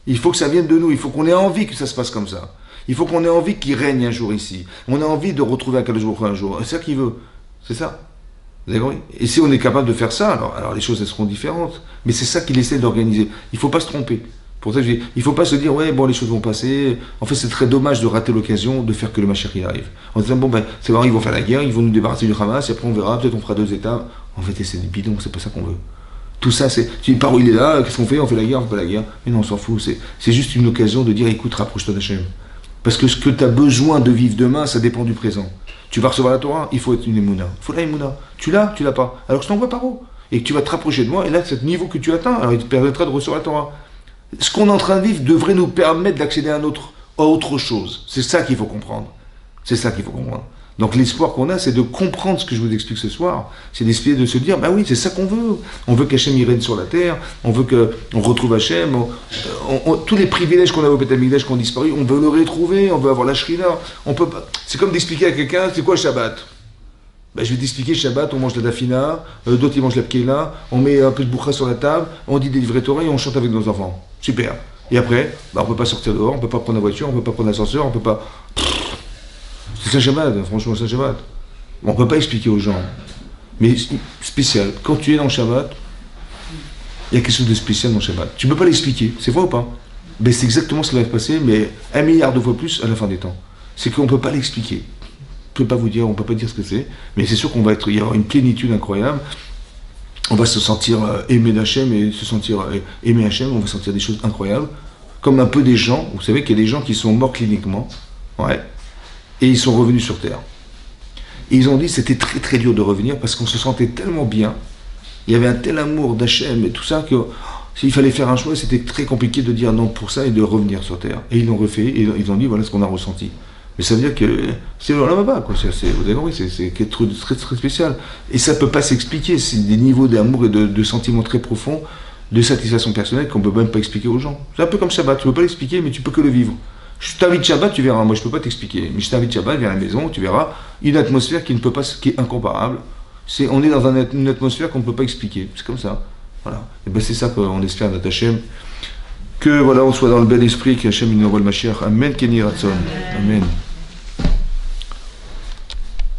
Il faut que ça vienne de nous. Il faut qu'on ait envie que ça se passe comme ça. Il faut qu'on ait envie qu'il règne un jour ici. On a envie de retrouver un Kadosh Baruch Hu un jour. C'est ça qu'il veut. C'est ça. Vous avez compris? Et si on est capable de faire ça, alors les choses elles seront différentes. Mais c'est ça qu'il essaie d'organiser. Il ne faut pas se tromper. Pour ça, il ne faut pas se dire, ouais, bon, les choses vont passer. En fait, c'est très dommage de rater l'occasion de faire que le Mashiach il arrive. En disant, bon, ben, c'est vrai, ils vont faire la guerre, ils vont nous débarrasser du Hamas, et après on verra, peut-être on fera 2 étapes. En fait, c'est des bidons, c'est pas ça qu'on veut. Tout ça, c'est. Tu dis, par où il est là, qu'est-ce qu'on fait? On fait la guerre, on fait pas la guerre. Mais non, on s'en fout. C'est juste une occasion de dire, écoute, rapproche-toi d'Hachem. Parce que ce que tu as besoin de vivre demain, ça dépend du présent. Tu vas recevoir la Torah, il faut être une émouna. Il faut la émouna. Tu l'as pas. Alors je t'envoie par où? Et que tu vas te rapprocher de moi, et là, c'est ce niveau que tu atteins, alors il te permettra de recevoir la Torah. Ce qu'on est en train de vivre devrait nous permettre d'accéder à autre chose. C'est ça qu'il faut comprendre. C'est ça qu'il faut comprendre. Donc l'espoir qu'on a, c'est de comprendre ce que je vous explique ce soir. C'est d'essayer de se dire, bah oui, c'est ça qu'on veut. On veut qu'Hachem y règne sur la terre, on veut qu'on retrouve Hachem, tous les privilèges qu'on a au Beth Amikdash qui ont disparu, on veut le retrouver, on veut avoir la Shrina. On peut pas. C'est comme d'expliquer à quelqu'un, c'est quoi Shabbat? Ben, je vais t'expliquer, Shabbat, on mange de la dafina, d'autres ils mangent la pkeila, on met un peu de boukha sur la table, on dit des livrets Torah et on chante avec nos enfants. Super. Et après, ben, on ne peut pas sortir dehors, on ne peut pas prendre la voiture, on ne peut pas prendre l'ascenseur, on ne peut pas... C'est ça Shabbat, franchement, c'est Shabbat. On ne peut pas expliquer aux gens. Mais spécial, quand tu es dans le Shabbat, il y a quelque chose de spécial dans le Shabbat. Tu ne peux pas l'expliquer, c'est vrai ou pas? Ben, c'est exactement ce qui va se passer, mais 1 milliard de fois plus à la fin des temps. C'est qu'on ne peut pas l'expliquer. On ne peut pas dire ce que c'est, mais c'est sûr il y aura une plénitude incroyable. On va se sentir aimé d'Hachem et se sentir aimé Hachem, on va sentir des choses incroyables. Comme un peu des gens, vous savez qu'il y a des gens qui sont morts cliniquement, ouais, et ils sont revenus sur Terre. Et ils ont dit que c'était très très dur de revenir parce qu'on se sentait tellement bien, il y avait un tel amour d'Hachem et tout ça que s'il fallait faire un choix, c'était très compliqué de dire non pour ça et de revenir sur Terre. Et ils l'ont refait et ils ont dit voilà ce qu'on a ressenti. Mais ça veut dire que c'est le là-bas, quoi. Vous avez compris, c'est quelque chose de très, très spécial. Et ça ne peut pas s'expliquer. C'est des niveaux d'amour et de sentiments très profonds, de satisfaction personnelle qu'on ne peut même pas expliquer aux gens. C'est un peu comme Shabbat. Tu ne peux pas l'expliquer, mais tu peux que le vivre. Je t'invite Shabbat, tu verras. Moi, je ne peux pas t'expliquer. Mais je t'invite Shabbat, viens à la maison, tu verras. Une atmosphère qui est incomparable. On est dans une atmosphère qu'on ne peut pas expliquer. C'est comme ça. Voilà. Et ben c'est ça qu'on espère d'At Hachem. Que voilà, on soit dans le bel esprit, qu'Hachem nous envoie le Mashiach. Amen, Kenny Ratson. Amen.